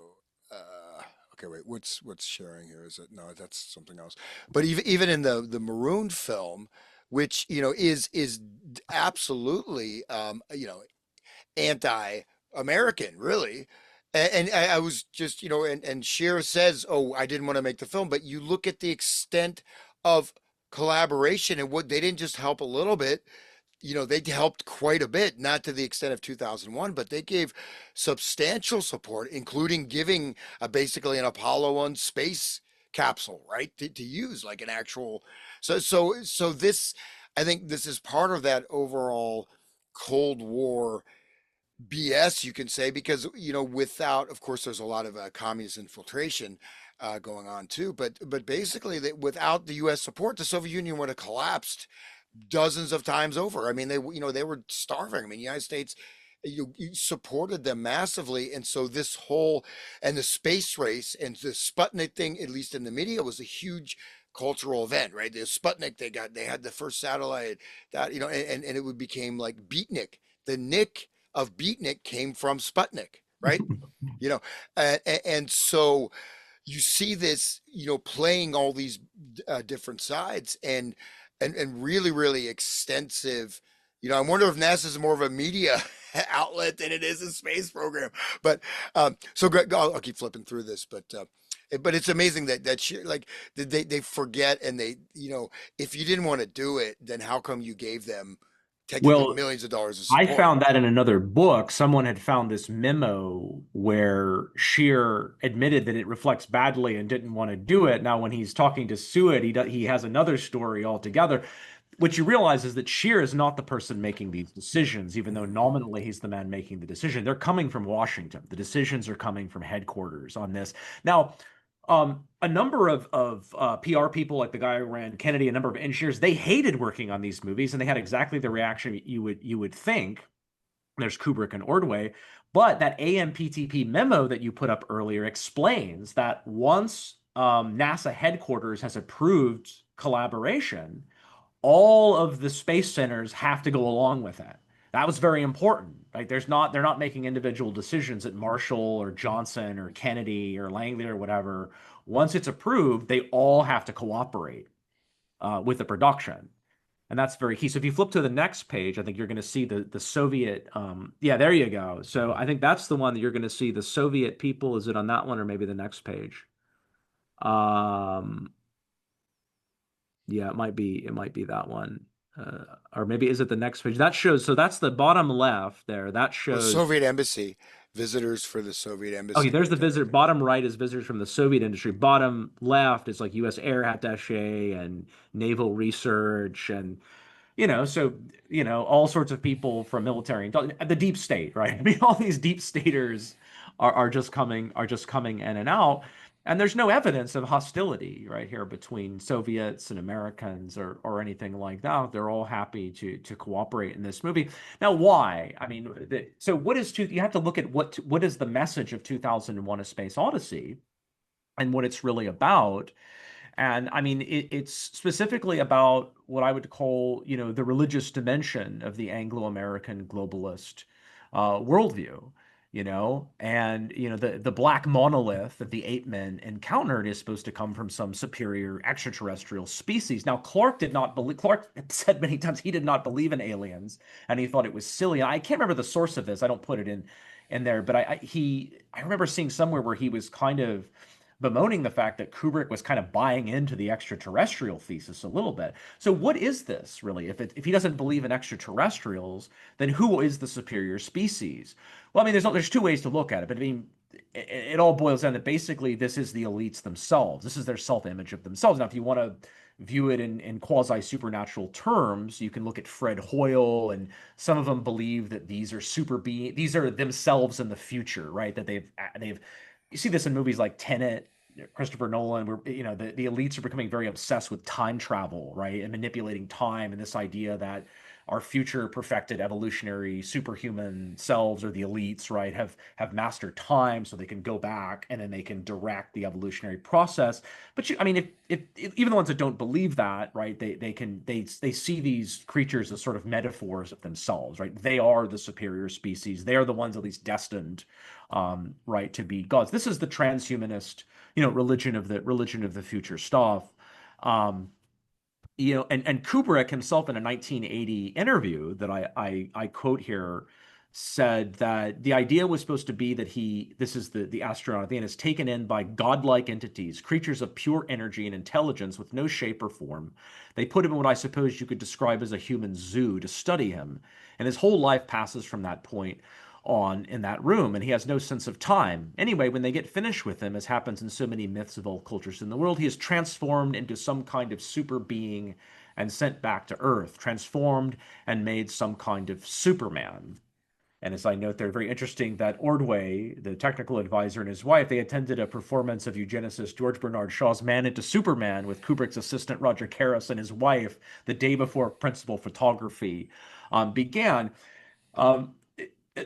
Okay, wait, what's sharing here? Is it, no, that's something else. But even in the Maroon film, which is absolutely anti-American, really. And I was just, and Cher says, "Oh, I didn't want to make the film," but you look at the extent of collaboration and what they didn't just help a little bit. They helped quite a bit, not to the extent of 2001, but they gave substantial support, including giving basically an Apollo 1 space capsule, right, to use like an actual. So this, I think this is part of that overall Cold War BS, you can say, because without, of course, there's a lot of communist infiltration going on too, but basically, without the U.S. support, the Soviet Union would have collapsed dozens of times over. I mean, they were starving. I mean, the United States you supported them massively. And so this whole, and the space race and the Sputnik thing, at least in the media, was a huge cultural event, right? The Sputnik, they had the first satellite, that, and it would became like beatnik. The Nick of beatnik came from Sputnik, right? You know, and so you see this, playing all these different sides, and really, really extensive. I wonder if NASA is more of a media outlet than it is a space program. But so Greg, I'll keep flipping through this, but it's amazing that like they forget, and if you didn't want to do it, then how come you gave them technically Well, millions of dollars of I support? found that in another book. Someone had found this memo where Scheer admitted that it reflects badly and didn't want to do it. Now, when he's talking to Seward, he has another story altogether. What you realize is that Scheer is not the person making these decisions, even though nominally he's the man making the decision. They're coming from Washington. The decisions are coming from headquarters on this. Now, a number of PR people, like the guy who ran Kennedy, a number of engineers, they hated working on these movies, and they had exactly the reaction you would think. There's Kubrick and Ordway, but that AMPTP memo that you put up earlier explains that once NASA headquarters has approved collaboration, all of the space centers have to go along with that. That was very important. Like they're not making individual decisions at Marshall or Johnson or Kennedy or Langley or whatever. Once it's approved, they all have to cooperate with the production. And that's very key. So if you flip to the next page, I think you're going to see the Soviet. Yeah, there you go. So I think that's the one that you're going to see the Soviet people. Is it on that one or maybe the next page? Um, Yeah, it might be that one. Or maybe is it the next page? That shows, so that's the bottom left there. That Well, shows, Soviet embassy, visitors for the Soviet okay, embassy there's right the there. visitor. Bottom right is visitors from the Soviet industry. Bottom left is like U.S. air attaché and naval research and so all sorts of people from military, the deep state, right? I mean, all these deep staters are just coming in and out, and there's no evidence of hostility right here between Soviets and Americans or anything like that. They're all happy to cooperate in this movie. Now, why? I mean, so what is you have to look at what is the message of 2001: A Space Odyssey and what it's really about. And I mean, it's specifically about what I would call, the religious dimension of the Anglo-American globalist worldview, and the black monolith that the ape men encountered is supposed to come from some superior extraterrestrial species. Now, Clarke did not believe. Clarke said many times he did not believe in aliens, and he thought it was silly. I can't remember the source of this. I don't put it in there, but I remember seeing somewhere where he was kind of bemoaning the fact that Kubrick was kind of buying into the extraterrestrial thesis a little bit. So what is this really? If he doesn't believe in extraterrestrials, then who is the superior species? Well, I mean, there's two ways to look at it, but I mean, it all boils down that basically this is the elites themselves. This is their self-image of themselves. Now, if you want to view it in quasi-supernatural terms, you can look at Fred Hoyle, and some of them believe that these are themselves in the future, right? That they've you see this in movies like Tenet, Christopher Nolan, where the elites are becoming very obsessed with time travel, right, and manipulating time, and this idea that our future perfected evolutionary superhuman selves, or the elites, right, have mastered time so they can go back and then they can direct the evolutionary process. But I mean, if even the ones that don't believe that, right, they see these creatures as sort of metaphors of themselves, right? They are the superior species. They are the ones at least destined, right, to be gods. This is the transhumanist, religion of the future stuff. Um, and Kubrick himself in a 1980 interview that I quote here said that the idea was supposed to be that this is the astronaut at the end, is taken in by godlike entities, creatures of pure energy and intelligence with no shape or form. They put him in what I suppose you could describe as a human zoo to study him, and his whole life passes from that point on in that room, and he has no sense of time. Anyway, when they get finished with him, as happens in so many myths of all cultures in the world, he is transformed into some kind of super being and sent back to Earth, transformed and made some kind of Superman. And as I note there, very interesting that Ordway, the technical advisor, and his wife, they attended a performance of eugenicist George Bernard Shaw's Man into Superman with Kubrick's assistant Roger Karras and his wife the day before principal photography began. Um,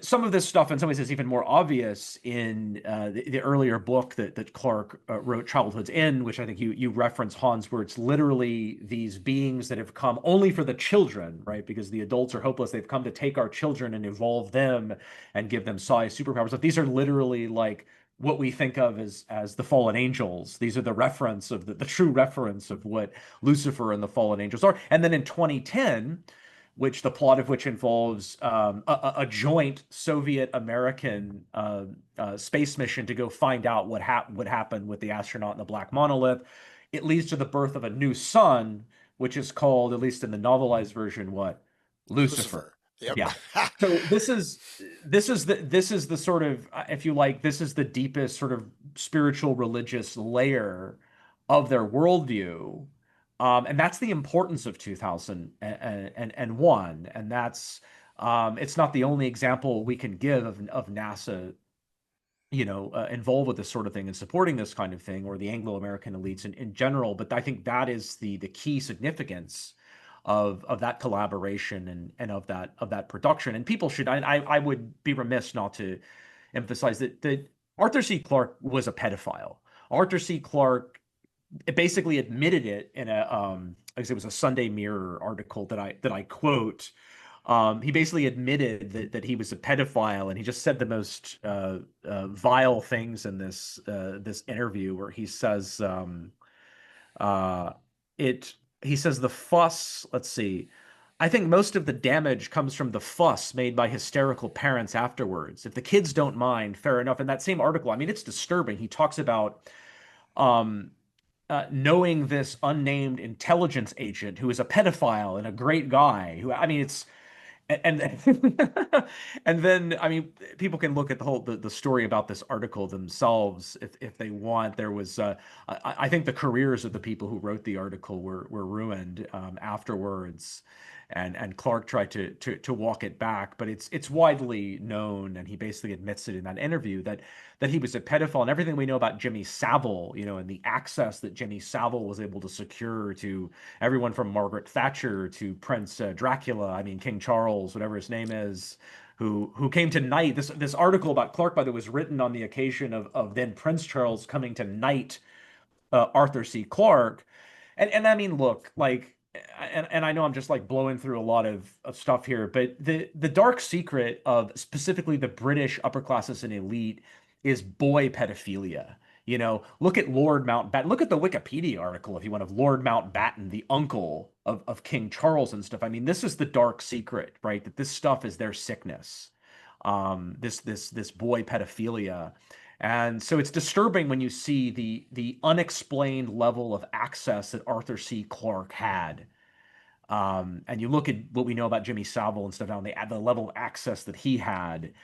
some of this stuff in some ways is even more obvious in the earlier book that Clarke wrote, Childhood's End, which I think you reference, Hans, where it's literally these beings that have come only for the children, right? Because the adults are hopeless. They've come to take our children and evolve them and give them psi superpowers. But these are literally like what we think of as the fallen angels. These are the reference of the true reference of what Lucifer and the fallen angels are. And then in 2010, which the plot of which involves a joint Soviet-American space mission to go find out what happened with the astronaut and the black monolith. It leads to the birth of a new son, which is called, at least in the novelized version, what? Lucifer. Lucifer. Yep. Yeah. So this is the sort of, if you like, this is the deepest sort of spiritual religious layer of their worldview. And that's the importance of 2001. And that's it's not the only example we can give of NASA, involved with this sort of thing and supporting this kind of thing, or the Anglo-American elites in general. But I think that is the key significance of that collaboration and of that production. And people should, I would be remiss not to emphasize that Arthur C. Clarke was a pedophile. Arthur C. Clarke basically admitted it in I guess it was a Sunday Mirror article that I quote. He basically admitted that he was a pedophile, and he just said the most vile things in this interview, where he says it he says the fuss. Let's see. I think most of the damage comes from the fuss made by hysterical parents afterwards. If the kids don't mind, fair enough. In that same article, I mean, it's disturbing. He talks about um, knowing this unnamed intelligence agent who is a pedophile and a great guy. Who, I mean, it's and and then I mean, people can look at the story about this article themselves if they want. There was I think the careers of the people who wrote the article were ruined afterwards. And Clarke tried to walk it back, but it's widely known, and he basically admits it in that interview, that he was a pedophile. And everything we know about Jimmy Savile, and the access that Jimmy Savile was able to secure to everyone from Margaret Thatcher to Prince Dracula, I mean King Charles, whatever his name is, who came to knight. This article about Clarke, by the way, was written on the occasion of then Prince Charles coming to knight Arthur C. Clarke. And I mean, look, like, and I know I'm just like blowing through a lot of stuff here, but the dark secret of specifically the British upper classes and elite is boy pedophilia. Look at Lord Mountbatten. Look at the Wikipedia article, if you want, of Lord Mountbatten, the uncle of King Charles and stuff. I mean, this is the dark secret, right? That this stuff is their sickness. This boy pedophilia. And so it's disturbing when you see the unexplained level of access that Arthur C. Clarke had. And you look at what we know about Jimmy Savile and stuff now, the level of access that he had,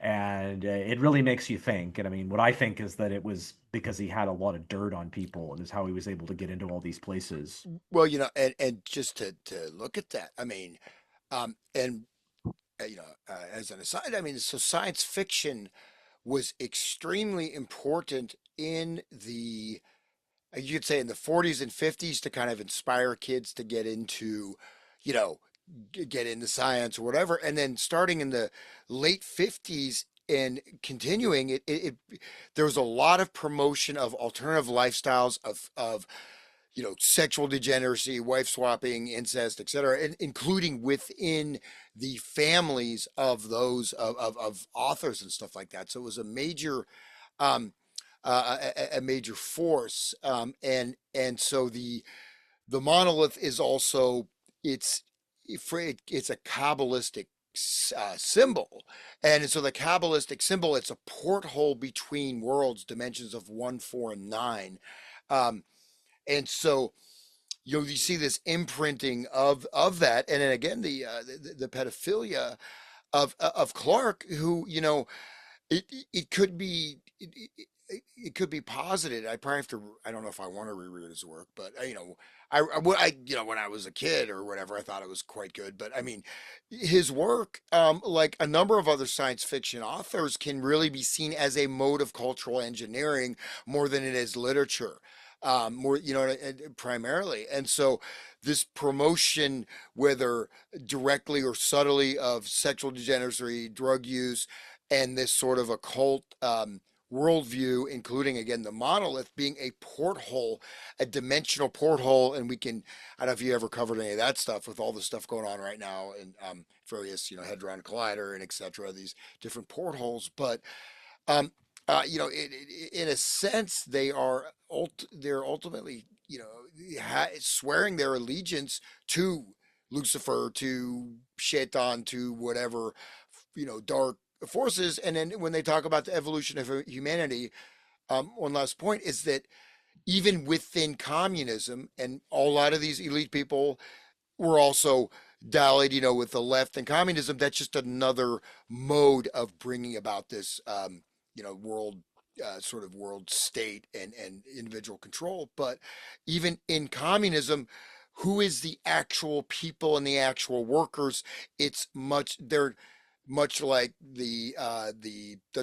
and it really makes you think. And I mean, what I think is that it was because he had a lot of dirt on people, and is how he was able to get into all these places. Well, and just to look at that, I mean, and as an aside, I mean, so science fiction was extremely important in the, you could say, in the 40s and 50s, to kind of inspire kids to get into, you know, get into science or whatever. And then starting in the late 50s and continuing there was a lot of promotion of alternative lifestyles, of sexual degeneracy, wife swapping, incest, etc., and including within the families of those of authors and stuff like that. So it was a major um, a major force, and so the monolith is also, it's it's a Kabbalistic symbol, and so the Kabbalistic symbol, it's a porthole between worlds, dimensions of 1, 4, and 9. Um, and so you see this imprinting of that, and then again the pedophilia of Clarke, who it could be it could be posited. I probably have to. I don't know if I want to reread his work, but when I was a kid or whatever, I thought it was quite good. But I mean, his work, like a number of other science fiction authors, can really be seen as a mode of cultural engineering more than it is literature. more, primarily. And so this promotion, whether directly or subtly, of sexual degeneracy, drug use, and this sort of occult worldview, including again the monolith being a porthole, a dimensional porthole. And we can, I don't know if you ever covered any of that stuff with all the stuff going on right now, and various, hadron collider and etc. These different portholes, but um, in a sense, they're ultimately, swearing their allegiance to Lucifer, to Shaitan, to whatever, dark forces. And then when they talk about the evolution of humanity, one last point is that even within communism, and a lot of these elite people were also dallied, with the left and communism. That's just another mode of bringing about this, world, sort of world state, and individual control. But even in communism, who is the actual people and the actual workers? They're much like the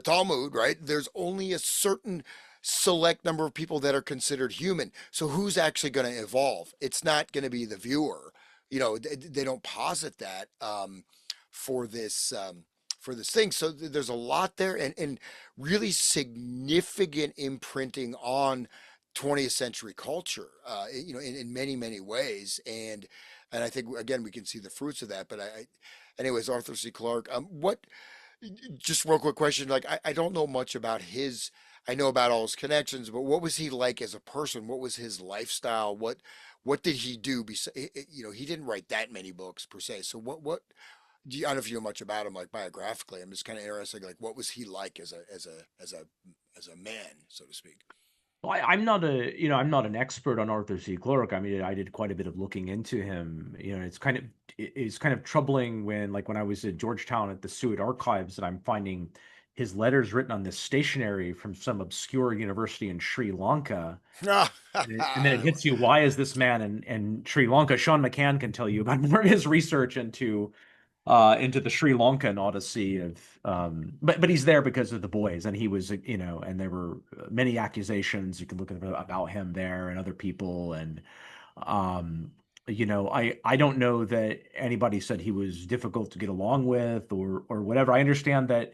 Talmud, right? There's only a certain select number of people that are considered human. So who's actually going to evolve? It's not going to be the viewer. They don't posit that, for this, for this thing. So there's a lot there, and really significant imprinting on 20th century culture, in many, many ways. And I think, again, we can see the fruits of that. But anyways, Arthur C. Clarke, just real quick question. Like, I don't know much about his, I know about all his connections, but what was he like as a person? What was his lifestyle? What did he do? He didn't write that many books per se. So I don't know if you know much about him, like biographically. I'm just kind of interested, like, what was he like as a man, so to speak? Well, I'm not an expert on Arthur C. Clarke. I mean, I did quite a bit of looking into him. It's kind of troubling when, like, when I was at Georgetown at the Seward Archives, and I'm finding his letters written on this stationery from some obscure university in Sri Lanka. And then it hits you, why is this man in Sri Lanka? Sean McCann can tell you about more of his research into the Sri Lankan Odyssey of but he's there because of the boys, and he was, and there were many accusations you can look at about him there and other people. And I don't know that anybody said he was difficult to get along with or whatever. I understand that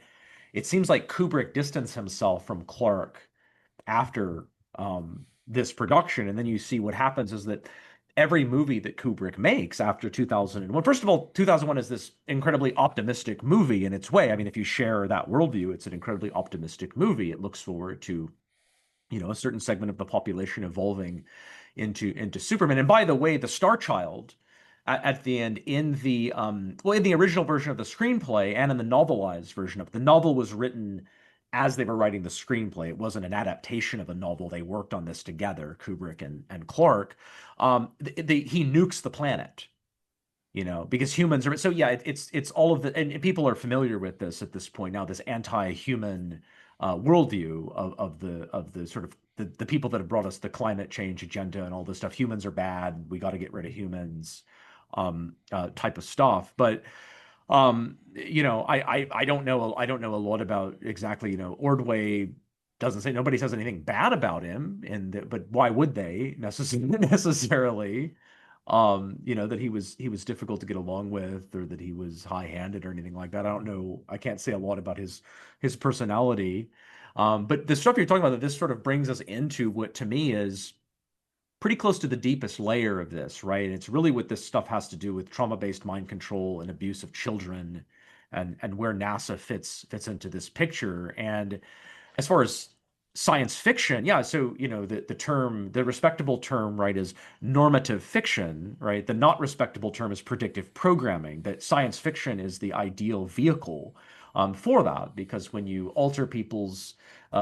it seems like Kubrick distanced himself from Clarke after this production. And then you see what happens is that every movie that Kubrick makes after 2001, first of all, 2001 is this incredibly optimistic movie in its way. I mean, if you share that worldview, it's an incredibly optimistic movie. It looks forward to, a certain segment of the population evolving into Superman. And by the way, the Star Child at the end, in the in the original version of the screenplay and in the novelized version of the novel, was written as they were writing the screenplay. It wasn't an adaptation of a novel. They worked on this together, Kubrick and Clarke. He nukes the planet, because humans are, so yeah, it's all of the, and people are familiar with this at this point now, this anti-human worldview of the sort of the people that have brought us the climate change agenda and all this stuff. Humans are bad. We got to get rid of humans, type of stuff. But I don't know. I don't know a lot about exactly. Ordway doesn't say, nobody says anything bad about him, but why would they necessarily? That he was difficult to get along with, or that he was high-handed or anything like that. I don't know. I can't say a lot about his personality. But the stuff you're talking about, that this sort of brings us into what to me is pretty close to the deepest layer of this, right? It's really what this stuff has to do with trauma-based mind control and abuse of children, and where NASA fits into this picture. And as far as science fiction, yeah, so the respectable term, right, is normative fiction, right? The not respectable term is predictive programming. That science fiction is the ideal vehicle for that, because when you alter people's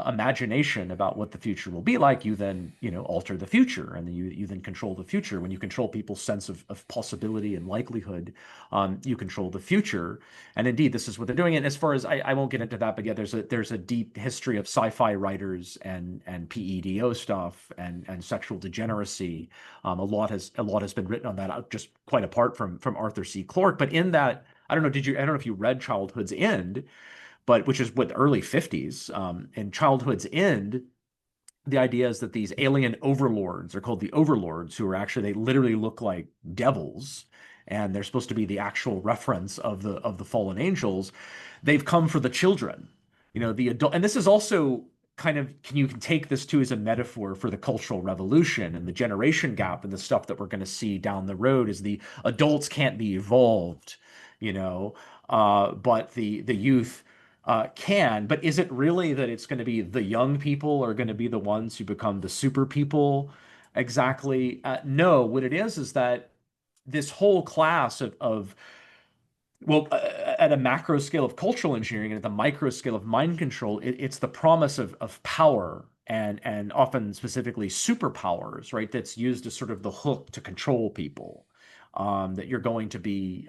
imagination about what the future will be like, you then alter the future, and then you then control the future. When you control people's sense of possibility and likelihood, you control the future. And indeed, this is what they're doing. And as far as, I won't get into that, but yeah, there's a deep history of sci-fi writers and PEDO stuff and sexual degeneracy. A lot has been written on that, just quite apart from Arthur C. Clarke. But in that, I don't know if you read Childhood's End, but which is what, early 50s. In Childhood's End, the idea is that these alien overlords are called the overlords, who are actually, they literally look like devils, and they're supposed to be the actual reference of the fallen angels. They've come for the children, the adult. And this is also kind of, you can take this too as a metaphor for the cultural revolution and the generation gap, and the stuff that we're going to see down the road is the adults can't be evolved, you know, but the youth can. But is it really that it's going to be the young people are going to be the ones who become the super people? Exactly. No, what it is that this whole class of well, at a macro scale of cultural engineering and at the micro scale of mind control, it's the promise of power, and often specifically superpowers, right? That's used as sort of the hook to control people. That you're going to be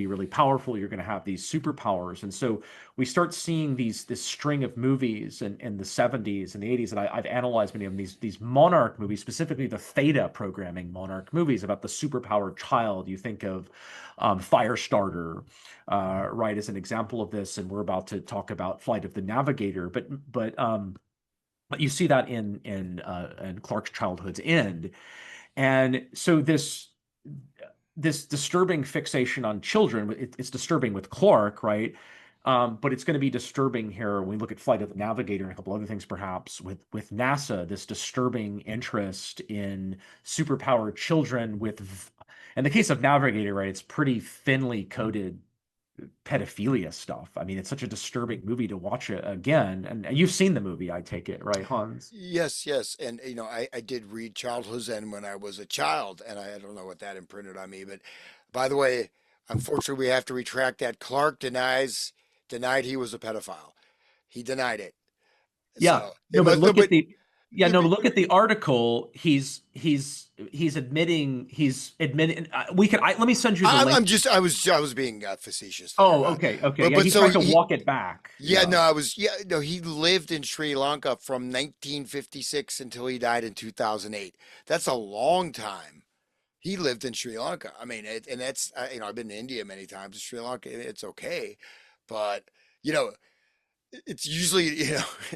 really powerful. You're going to have these superpowers, and so we start seeing this string of movies in the 70s and the 80s, and I've analyzed many of them, these monarch movies, specifically the theta programming monarch movies about the superpowered child. You think of Firestarter, right, as an example of this, and we're about to talk about Flight of the Navigator. But you see that in Clarke's Childhood's End, and so this disturbing fixation on children, it's disturbing with Clarke, right? But it's going to be disturbing here when we look at Flight of the Navigator and a couple other things, perhaps with NASA. This disturbing interest in superpowered children with, in the case of Navigator, right, it's pretty thinly coded pedophilia stuff. I mean, it's such a disturbing movie to watch it again. And you've seen the movie, I take it, right, Hans? Yes, yes. And I did read Childhood's End when I was a child, and I don't know what that imprinted on me. But by the way, unfortunately, we have to retract that. Clarke denied he was a pedophile. He denied it. Yeah. So it No, but must no, look at but the yeah, yeah, no, but but look at the article. He's admitting, we can let me send you the link. I'm just I was being facetious there. Oh, okay, okay. But Yeah, but he so tried to he walk it back. yeah, Yeah. no, I was yeah, no, he lived in Sri Lanka from 1956 until he died in 2008. That's a long time. He lived in Sri Lanka. I mean, and that's I've been to India many times. Sri Lanka, it's okay, but you know, it's usually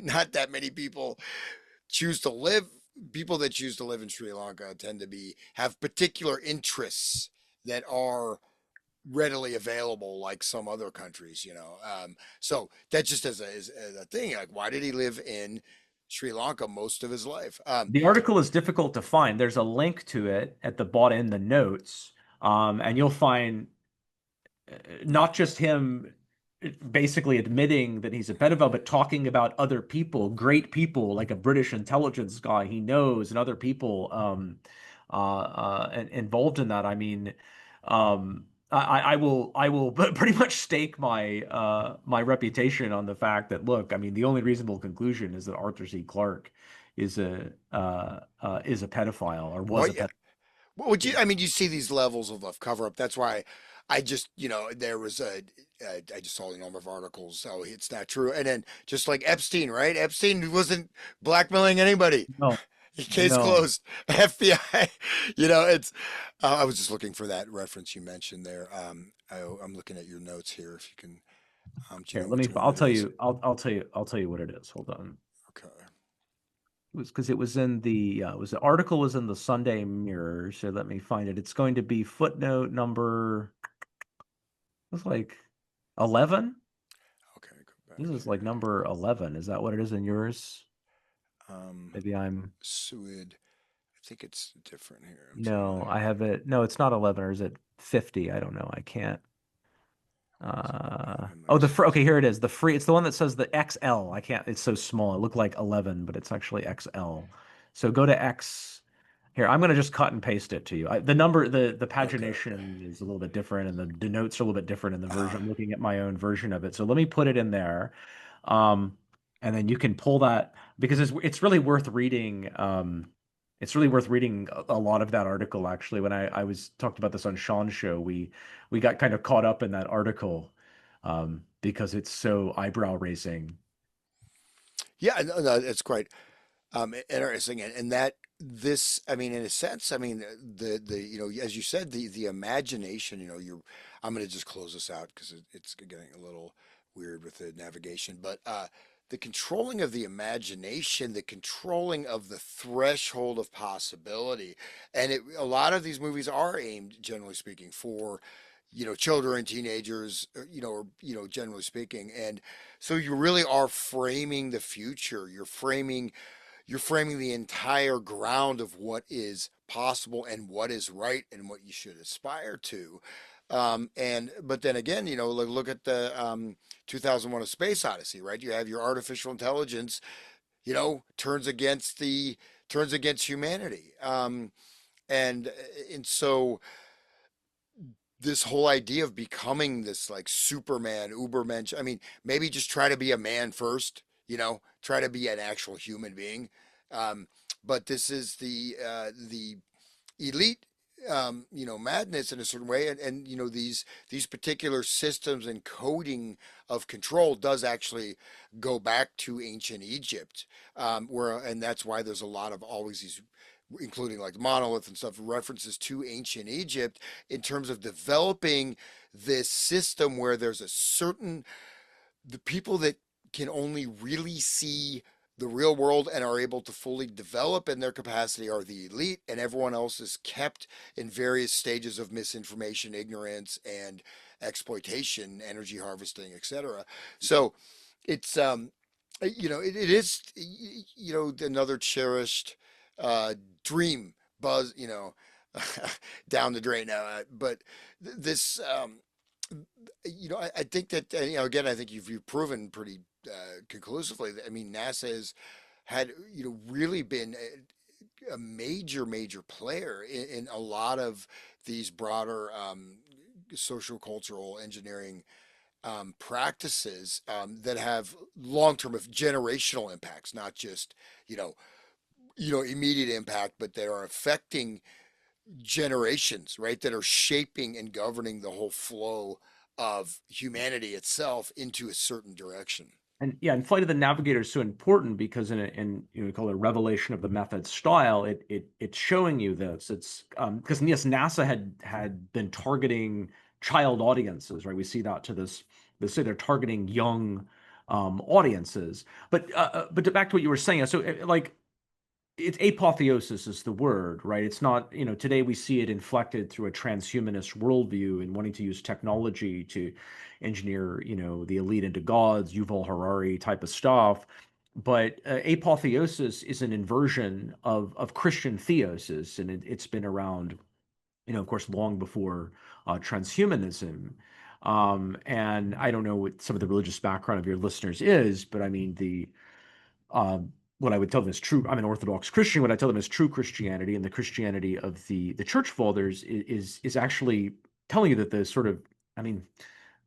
not that many people choose to live. People that choose to live in Sri Lanka tend to be have particular interests that are readily available, like some other countries. So that just as a thing, like why did he live in Sri Lanka most of his life? The article is difficult to find. There's a link to it at the bottom in the notes. And you'll find not just him basically admitting that he's a pedophile, but talking about other people, great people, like a British intelligence guy he knows, and other people involved in that. I mean, I will pretty much stake my reputation on the fact that, look, I mean, the only reasonable conclusion is that Arthur C. Clarke is a pedophile, or well, was a yeah. pedophile. What would you? I mean, you see these levels of cover up. That's why I just, there was I just saw the number of articles. So it's not true. And then just like Epstein, right? Epstein wasn't blackmailing anybody. No, Case no. closed. FBI. It's. I was just looking for that reference you mentioned there. I'm looking at your notes here. If you can, do you Here, know let me. which one I'll it tell is? you. I'll tell you what it is. Hold on. Okay. It was because it was in the it was the article was in the Sunday Mirror. So let me find it. It's going to be footnote number. It was like 11. Okay. Go This back is like here. number 11. Is that what it is in yours? Um, Maybe I'm. Suid. I think it's different here. I'm seeing it No, I here. have it. No, it's not 11, or is it 50? I don't know. I can't. So I Oh, might see okay, this. here it is. The free, it's the one that says the XL. I can't, it's so small. It looked like 11, but it's actually XL. So go to X. Here, I'm going to just cut and paste it to you. The Okay. pagination is a little bit different, and the notes are a little bit different in the Uh, version. I'm looking at my own version of it. So let me put it in there. Um, and then you can pull that, because it's really worth reading. It's really worth reading a lot of that article. Actually, when I was talked about this on Sean's show, we got kind of caught up in that article, because it's so eyebrow raising. yeah, no, no, it's quite interesting, and that this, I mean, in a sense, I mean, the as you said, the imagination, you're. I'm going to just close this out because it's getting a little weird with the navigation, but the controlling of the imagination, the controlling of the threshold of possibility. And a lot of these movies are aimed, generally speaking, for, children, teenagers, or generally speaking. And so you really are framing the future. You're framing the entire ground of what is possible and what is right and what you should aspire to. And but then again, look at the 2001: A Space Odyssey, right? You have your artificial intelligence, turns against humanity, and and so this whole idea of becoming this like Superman, Ubermensch. I mean, maybe just try to be a man first, try to be an actual human being. Um, but this is the elite, madness in a certain way, and these particular systems and coding of control does actually go back to ancient Egypt, where and that's why there's a lot of always these, including like monolith and stuff, references to ancient Egypt in terms of developing this system where there's a certain the people that can only really see the real world and are able to fully develop in their capacity are the elite, and everyone else is kept in various stages of misinformation, ignorance, and exploitation, energy harvesting, etc. So it's it is another cherished uh dream buzz, down the drain now. But this I think that, again, I think you've proven pretty conclusively that, I mean, NASA has had, really been a major player in a lot of these broader social cultural engineering practices that have long-term of generational impacts, not just, you know immediate impact, but they are affecting generations, right? That are shaping and governing the whole flow of humanity itself into a certain direction. And yeah, and Flight of the Navigator is so important because we call it a revelation of the method style. It's showing you this. It's because yes, NASA had been targeting child audiences, right? We see that to this. They say they're targeting young audiences, but back to what you were saying. So like it's apotheosis is the word, right? It's not, today we see it inflected through a transhumanist worldview and wanting to use technology to engineer, the elite into gods, Yuval Harari type of stuff. But apotheosis is an inversion of Christian theosis, and it's been around, of course, long before transhumanism. And I don't know what some of the religious background of your listeners is, but I mean, what I would tell them is true. I'm an Orthodox Christian. What I tell them is true Christianity, and the Christianity of the church fathers is actually telling you that the sort of, I mean,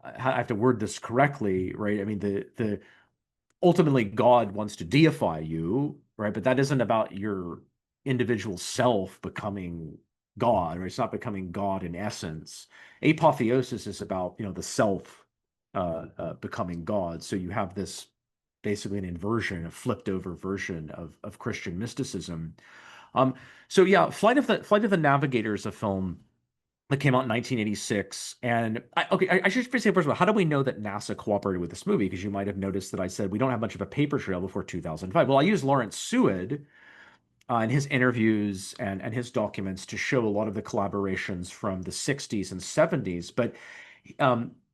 I have to word this correctly, right? I mean, the ultimately God wants to deify you, right? But that isn't about your individual self becoming God, right? It's not becoming God in essence. Apotheosis is about, the self becoming God. So you have this basically an inversion, a flipped over version of Christian mysticism. Um, so yeah, Flight of the Navigator is a film that came out in 1986. And I should say first of all, how do we know that NASA cooperated with this movie? Because you might have noticed that I said we don't have much of a paper trail before 2005. Well, I used Lawrence Seward in his interviews and his documents to show a lot of the collaborations from the 60s and 70s. But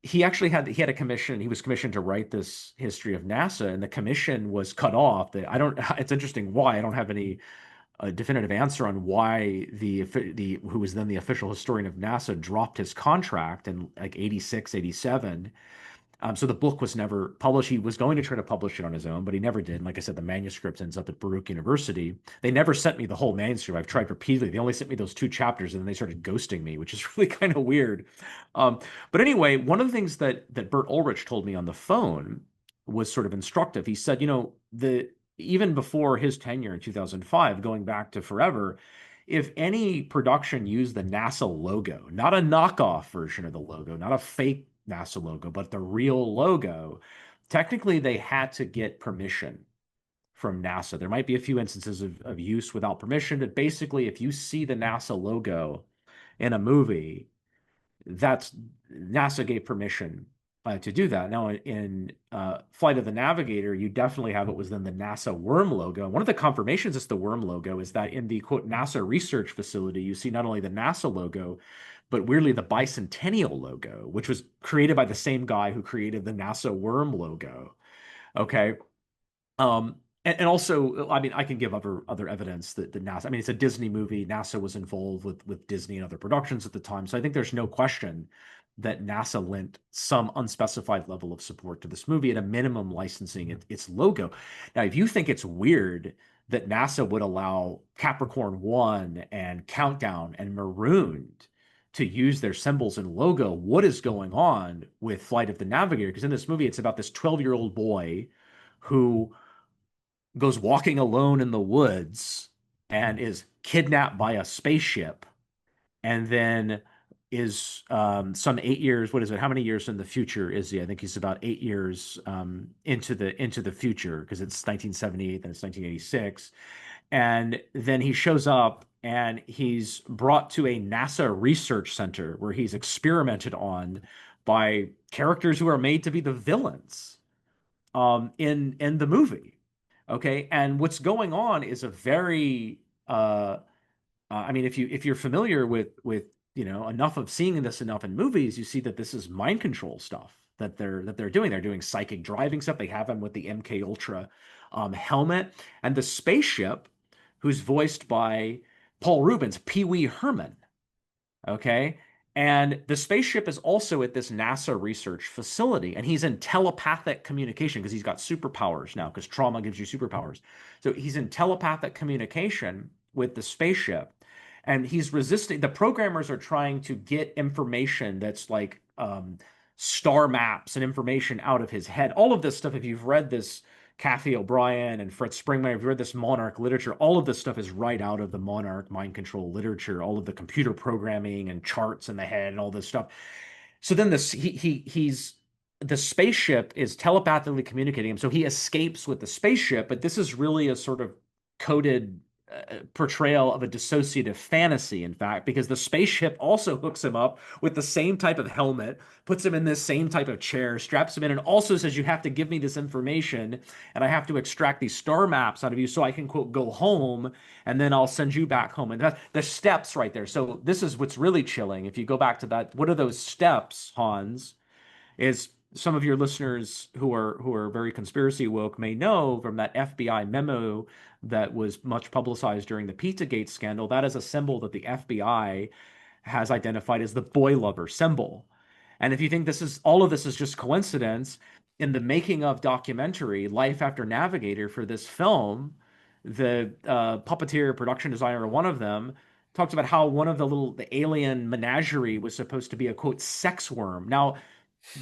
he actually had a commission. He was commissioned to write this history of NASA, and the commission was cut off. I don't. It's interesting why. I don't have any definitive answer on why the who was then the official historian of NASA dropped his contract in like 86, 87. So the book was never published. He was going to try to publish it on his own, but he never did. And like I said, the manuscript ends up at Baruch University. They never sent me the whole manuscript. I've tried repeatedly. They only sent me those 2 chapters, and then they started ghosting me, which is really kind of weird. But anyway, one of the things that Bert Ulrich told me on the phone was sort of instructive. He said, the even before his tenure in 2005, going back to forever, if any production used the NASA logo, not a knockoff version of the logo, not a fake NASA logo, but the real logo, technically they had to get permission from NASA. There might be a few instances of use without permission, but basically, if you see the NASA logo in a movie, that's NASA gave permission to do that. Now, in Flight of the Navigator, you definitely have what was then the NASA worm logo. And one of the confirmations it's the worm logo is that in the quote NASA research facility, you see not only the NASA logo, but weirdly the bicentennial logo, which was created by the same guy who created the NASA worm logo. Okay. Um, and also, I mean, I can give other evidence that NASA. I mean, it's a Disney movie. NASA was involved with Disney and other productions at the time, so I think there's no question that NASA lent some unspecified level of support to this movie, at a minimum, licensing its logo. Now, if you think it's weird that NASA would allow Capricorn One and Countdown and Marooned to use their symbols and logo, what is going on with Flight of the Navigator? Because in this movie, it's about this 12-year-old boy who goes walking alone in the woods and is kidnapped by a spaceship, and then is some 8 years, what is it, how many years in the future is he? I think he's about 8 years into the future, because it's 1978, then it's 1986. And then he shows up and he's brought to a NASA research center where he's experimented on by characters who are made to be the villains in the movie. Okay, and what's going on is a very I mean, if you're familiar with enough of seeing this enough in movies, you see that this is mind control stuff that they're doing. They're doing psychic driving stuff. They have him with the MK Ultra helmet, and the spaceship, who's voiced by Paul Rubens, Pee Wee Herman. Okay. And the spaceship is also at this NASA research facility, and he's in telepathic communication because he's got superpowers now, because trauma gives you superpowers. So he's in telepathic communication with the spaceship, and he's resisting. The programmers are trying to get information that's like star maps and information out of his head. All of this stuff, if you've read this Kathy O'Brien and Fred Springmeyer, if you read this Monarch literature, all of this stuff is right out of the Monarch mind control literature, all of the computer programming and charts in the head and all this stuff. So then he's the spaceship is telepathically communicating him. So he escapes with the spaceship, but this is really a sort of coded portrayal of a dissociative fantasy, in fact, because the spaceship also hooks him up with the same type of helmet, puts him in this same type of chair, straps him in, and also says, you have to give me this information, and I have to extract these star maps out of you so I can, quote, go home, and then I'll send you back home. And that's the steps right there. So this is what's really chilling. If you go back to that, what are those steps, Hans? Is some of your listeners who are very conspiracy woke may know from that FBI memo that was much publicized during the Pizzagate scandal. That is a symbol that the FBI has identified as the boy lover symbol. And if you think this is all of this is just coincidence, in the making of documentary Life After Navigator for this film, the puppeteer, production designer, one of them, talks about how one of the alien menagerie was supposed to be a quote sex worm. Now,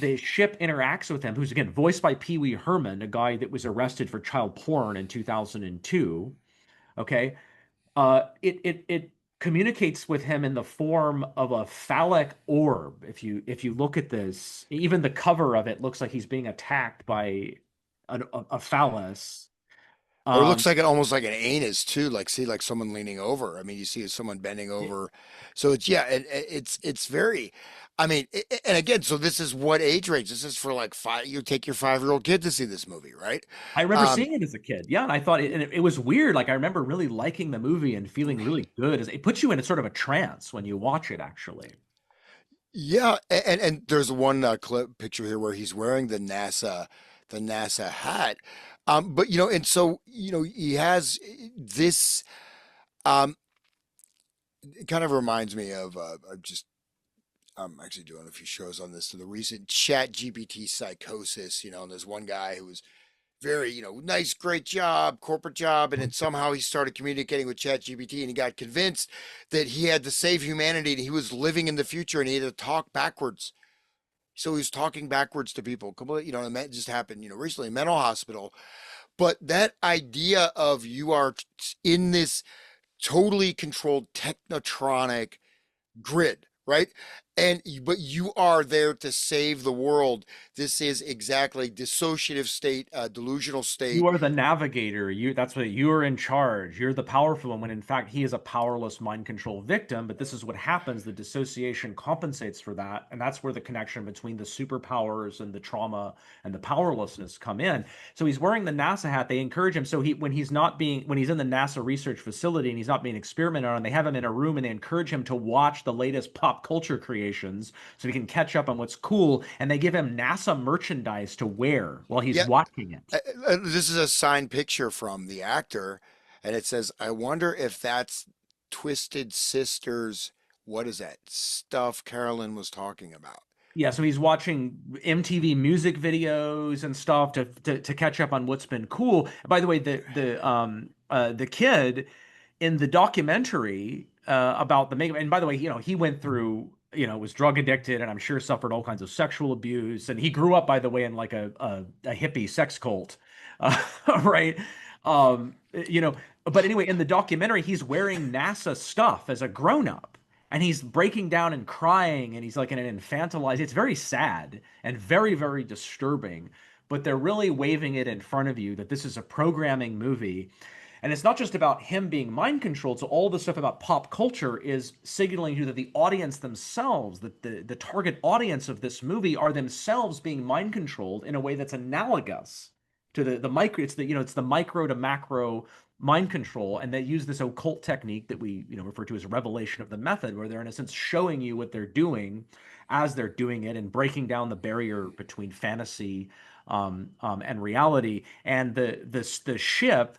the ship interacts with him, who's again voiced by Pee Wee Herman, a guy that was arrested for child porn in 2002. Okay, it communicates with him in the form of a phallic orb. If you look at this, even the cover of it looks like he's being attacked by a phallus. Or it Um, looks like it almost like an anus too, like see like someone leaning over. I mean, you see someone bending over. So it's yeah, it's very I mean, and again, so this is what age range? This is for like five, you take your 5-year-old kid to see this movie, right? I remember Um, seeing it as a kid. Yeah, and I thought it was weird. Like I remember really liking the movie and feeling really good. It puts you in a sort of a trance when you watch it, actually. yeah, and there's one clip picture here where he's wearing the NASA hat. But and so he has this. Um, it kind of reminds me of I'm actually doing a few shows on this. So the recent Chat GPT psychosis, and there's one guy who was very, nice, great job, corporate job, and then somehow he started communicating with Chat GPT and he got convinced that he had to save humanity and he was living in the future and he had to talk backwards. So he was talking backwards to people. Completely, and that just happened, recently, mental hospital. But that idea of you are in this totally controlled technotronic grid, right? But you are there to save the world. This is exactly dissociative state, delusional You state. are the navigator. That's what you're in charge. You're the powerful one when in fact he is a powerless mind control victim. But this is what happens. The dissociation compensates for that. And that's where the connection between the superpowers and the trauma and the powerlessness come in. So he's wearing the NASA hat. They encourage him. So when he's in the NASA research facility and he's not being experimented on, they have him in a room and they encourage him to watch the latest pop culture creations so he can catch up on what's cool. And they give him NASA merchandise to wear while he's Yeah, watching it. this is a signed picture from the actor, and it says, "I wonder if that's Twisted Sister's, what is that stuff Carolyn was talking about?" Yeah, so he's watching MTV music videos and stuff to catch up on what's been cool. By the way, the kid in the documentary about the makeup, and by the way, he went through, was drug addicted and I'm sure suffered all kinds of sexual abuse. And he grew up, by the way, in like a hippie sex cult, right? But anyway, in the documentary, he's wearing NASA stuff as a grown up and he's breaking down and crying and he's like in an infantilized, it's very sad and very, very disturbing, but they're really waving it in front of you that this is a programming movie. And it's not just about him being mind controlled. So all the stuff about pop culture is signaling you that the audience themselves, that the target audience of this movie are themselves being mind controlled in a way that's analogous to the micro. It's the micro to macro mind control, and they use this occult technique that we refer to as revelation of the method, where they're in a sense showing you what they're doing as they're doing it and breaking down the barrier between fantasy and reality. And the ship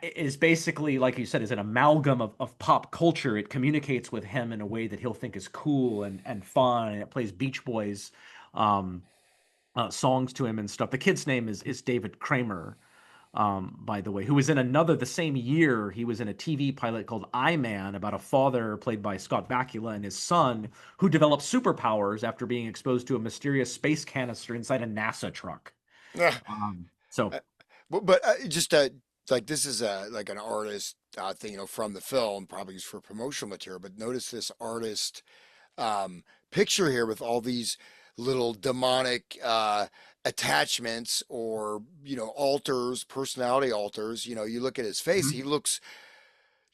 is basically, like you said, is an amalgam of pop culture. It communicates with him in a way that he'll think is cool and fun, and it plays Beach Boys um, songs to him and stuff. The kid's name is David Kramer, by the way, who was in the same year, he was in a TV pilot called I Man about a father played by Scott Bakula and his son who developed superpowers after being exposed to a mysterious space canister inside a NASA truck. So Uh, but just like this is like an artist thing, from the film, probably used for promotional material. But notice this artist picture here with all these little demonic attachments or alters, personality alters. You look at his face, mhm.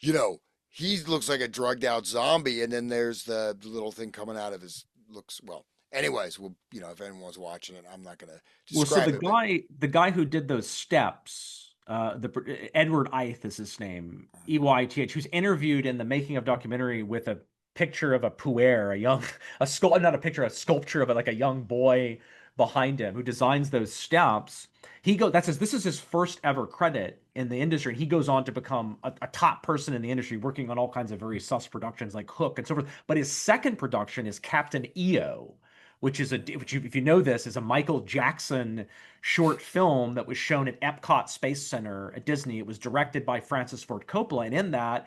you know, he looks like a drugged out zombie, and then there's the little thing coming out of his looks. Well, anyways, well, if anyone's watching it, I'm not gonna Well, so describe it, but the guy who did those steps, Edward Eith is his name, EYTH, who's interviewed in the making of documentary with a picture of a puer, not a picture, a sculpture of like a young boy behind him who designs those steps. This is his first ever credit in the industry. And he goes on to become a top person in the industry, working on all kinds of very sus productions like Hook and so forth. But his second production is Captain EO, if you know this, is a Michael Jackson short film that was shown at Epcot Space Center at Disney. It was directed by Francis Ford Coppola, and in that,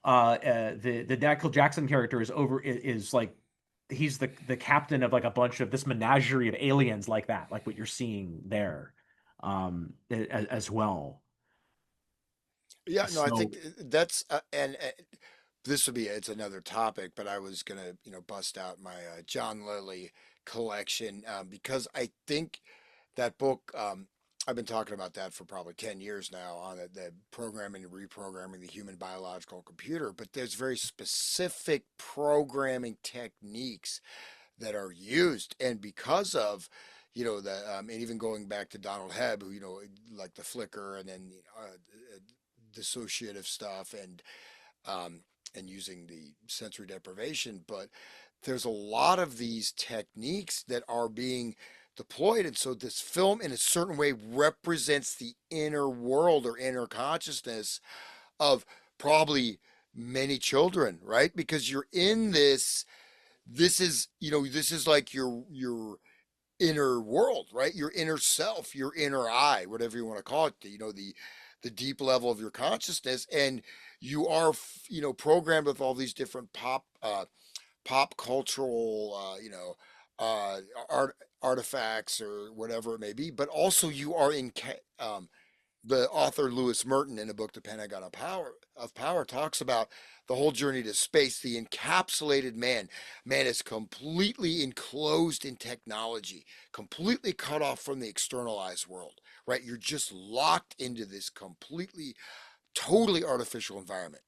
the Michael Jackson character is like he's the captain of like a bunch of this menagerie of aliens like that, like what you're seeing there, as well. yeah, no, I So think that's and this would be it's another topic, but I was gonna bust out my John Lilly collection because I think that book. I've been talking about that for probably 10 years now on the programming and reprogramming the human biological computer, but there's very specific programming techniques that are used. And because of, and even going back to Donald Hebb, who, like the flicker and then dissociative stuff and using the sensory deprivation, but there's a lot of these techniques that are being deployed. And so this film, in a certain way, represents the inner world or inner consciousness of probably many children, right? Because you're in this is like your inner world, right? Your inner self, your inner I, whatever you want to call it, the deep level of your consciousness. And you are programmed with all these different pop cultural art artifacts or whatever it may be, but also you are The author Lewis Merton in a book, The Pentagon of Power, talks about the whole journey to space, the encapsulated man. Man is completely enclosed in technology, completely cut off from the externalized world, right? You're just locked into this completely, totally artificial environment,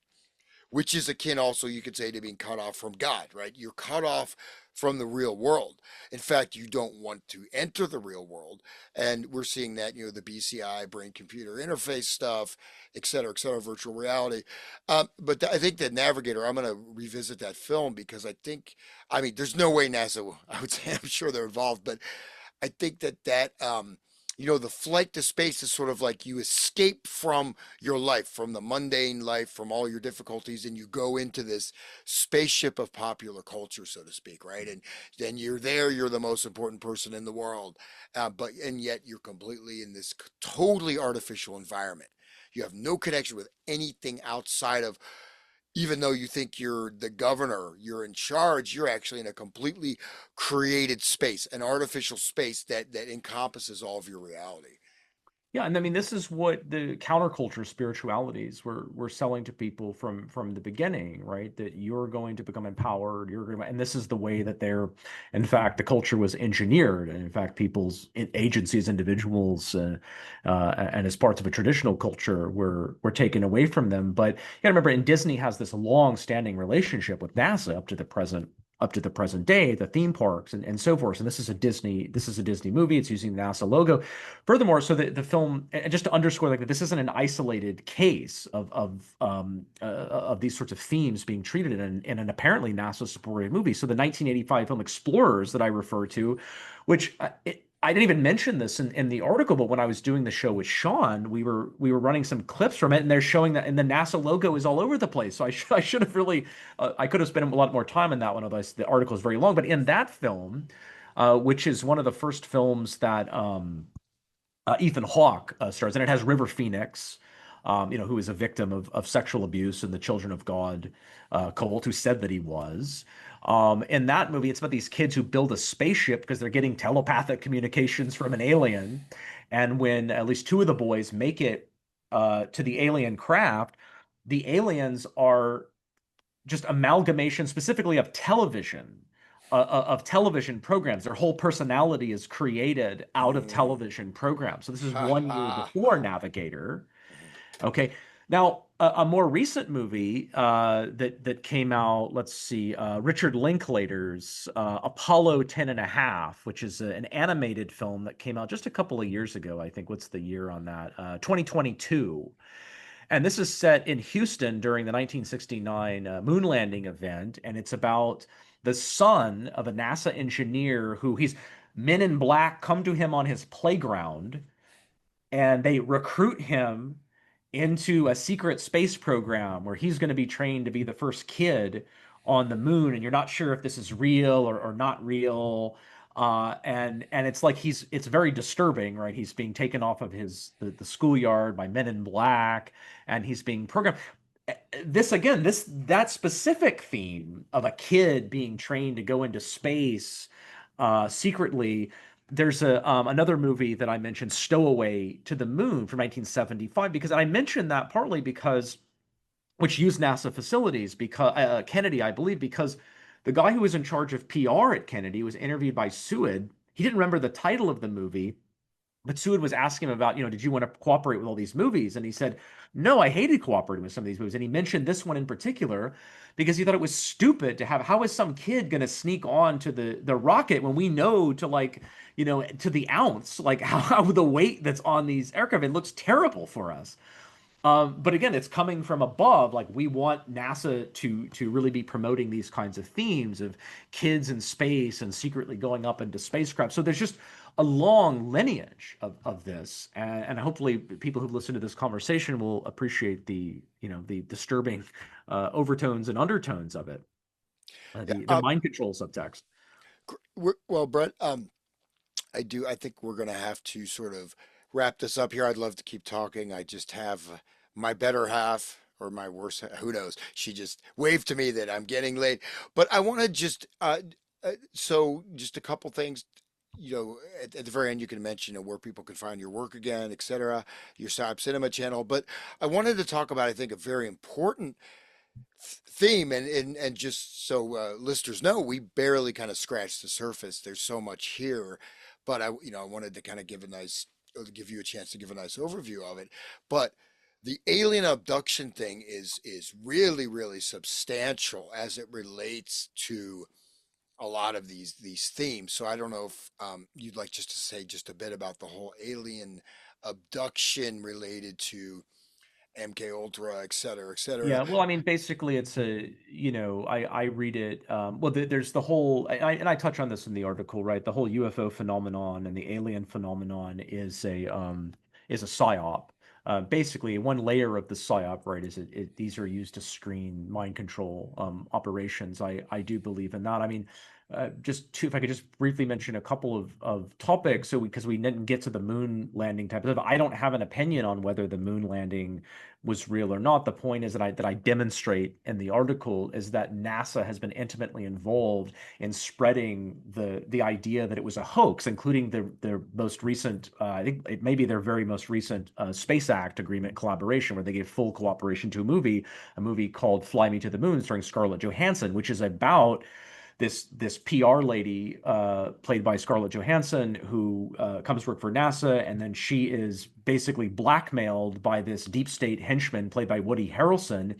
which is akin also, you could say, to being cut off from God, right? You're cut off from the real world. In fact, you don't want to enter the real world. And we're seeing that, the BCI, brain computer interface stuff, et cetera, virtual reality. But I think that Navigator, I'm going to revisit that film because I mean, there's no way NASA, I would say, I'm sure they're involved, but I think that the flight to space is sort of like you escape from your life, from the mundane life, from all your difficulties, and you go into this spaceship of popular culture, so to speak, right? And then you're there, you're the most important person in the world, and yet you're completely in this totally artificial environment. You have no connection with anything outside of, even though you think you're the governor, you're in charge, you're actually in a completely created space, an artificial space that encompasses all of your reality. Yeah, and I mean this is what the counterculture spiritualities were selling to people from the beginning, right? That you're going to become empowered, and this is the way that in fact, the culture was engineered, and in fact, people's agencies, individuals, and as parts of a traditional culture were taken away from them. But you got to remember, and Disney has this long-standing relationship with NASA up to the present day, the theme parks and so forth. And this is a Disney movie. It's using the NASA logo. Furthermore, so the film, and just to underscore like that, this isn't an isolated case of these sorts of themes being treated in an apparently NASA supported movie. So the 1985 film Explorers that I refer to, which I didn't even mention this in the article, but when I was doing the show with Sean, we were running some clips from it, and they're showing that, and the NASA logo is all over the place. So I should have really I could have spent a lot more time on that one, although the article is very long. But in that film, which is one of the first films that Ethan Hawke stars, and it has River Phoenix, who is a victim of sexual abuse in the Children of God cult, who said that he was. In that movie, it's about these kids who build a spaceship because they're getting telepathic communications from an alien. And when at least two of the boys make it to the alien craft, the aliens are just amalgamation specifically of television programs. Their whole personality is created out of Mm. television programs. So this is Ha 1 year ha. before Navigator. Mhm. Okay. Now, a more recent movie that came out, let's see, Richard Linklater's Apollo 10 and a half, which is an animated film that came out just a couple of years ago. I think, what's the year on that? 2022. And this is set in Houston during the 1969 moon landing event. And it's about the son of a NASA engineer who men in black come to him on his playground and they recruit him into a secret space program where he's going to be trained to be the first kid on the moon, and you're not sure if this is real or not real. And it's like it's very disturbing, right? He's being taken off of the schoolyard by men in black, and he's being programmed. That specific theme of a kid being trained to go into space secretly. There's another movie that I mentioned, Stowaway to the Moon from 1975, because I mentioned that partly because which used NASA facilities, because Kennedy, I believe, because the guy who was in charge of PR at Kennedy was interviewed by Seward. He didn't remember the title of the movie, but Seward was asking him about, did you want to cooperate with all these movies? And he said, no, I hated cooperating with some of these movies. And he mentioned this one in particular because he thought it was stupid to have, how is some kid going to sneak on to the rocket when we know to to the ounce, like how the weight that's on these aircraft, it looks terrible for us. But again, it's coming from above. Like we want NASA to really be promoting these kinds of themes of kids in space and secretly going up into spacecraft. So there's just a long lineage of this, and hopefully people who listen to this conversation will appreciate the disturbing overtones and undertones of it, Yeah. the mind control subtext. Well, Brett, I think we're going to have to sort of wrap this up here. I'd love to keep talking. I just have my better half or my worse, who knows? She just waved to me that I'm getting late. But I want to just, so just a couple things. at the very end, you can mention where people can find your work again, etc., your Psyop Cinema channel. But I wanted to talk about, I think, a very important theme, and just so listeners know, we barely kind of scratched the surface. There's so much here, but I wanted to kind of give you a chance to give a nice overview of it. But the alien abduction thing is really, really substantial as it relates to a lot of these themes. So I don't know if you'd like just to say just a bit about the whole alien abduction related to MK Ultra, et cetera, et cetera. Yeah, well, I mean, basically, it's I read it. Well, there's the whole, and I touch on this in the article, right? The whole UFO phenomenon and the alien phenomenon is a psyop. Basically, one layer of the psyop, right, is these are used to screen mind control operations. I do believe in that. I mean, if I could just briefly mention a couple of topics, so because we didn't get to the moon landing type of stuff. I don't have an opinion on whether the moon landing was real or not. The point is that I demonstrate in the article is that NASA has been intimately involved in spreading the idea that it was a hoax, including their most recent, I think it may be their very most recent Space Act agreement collaboration, where they gave full cooperation to a movie called Fly Me to the Moon, starring Scarlett Johansson, which is about this PR lady played by Scarlett Johansson who comes to work for NASA, and then she is basically blackmailed by this deep state henchman played by Woody Harrelson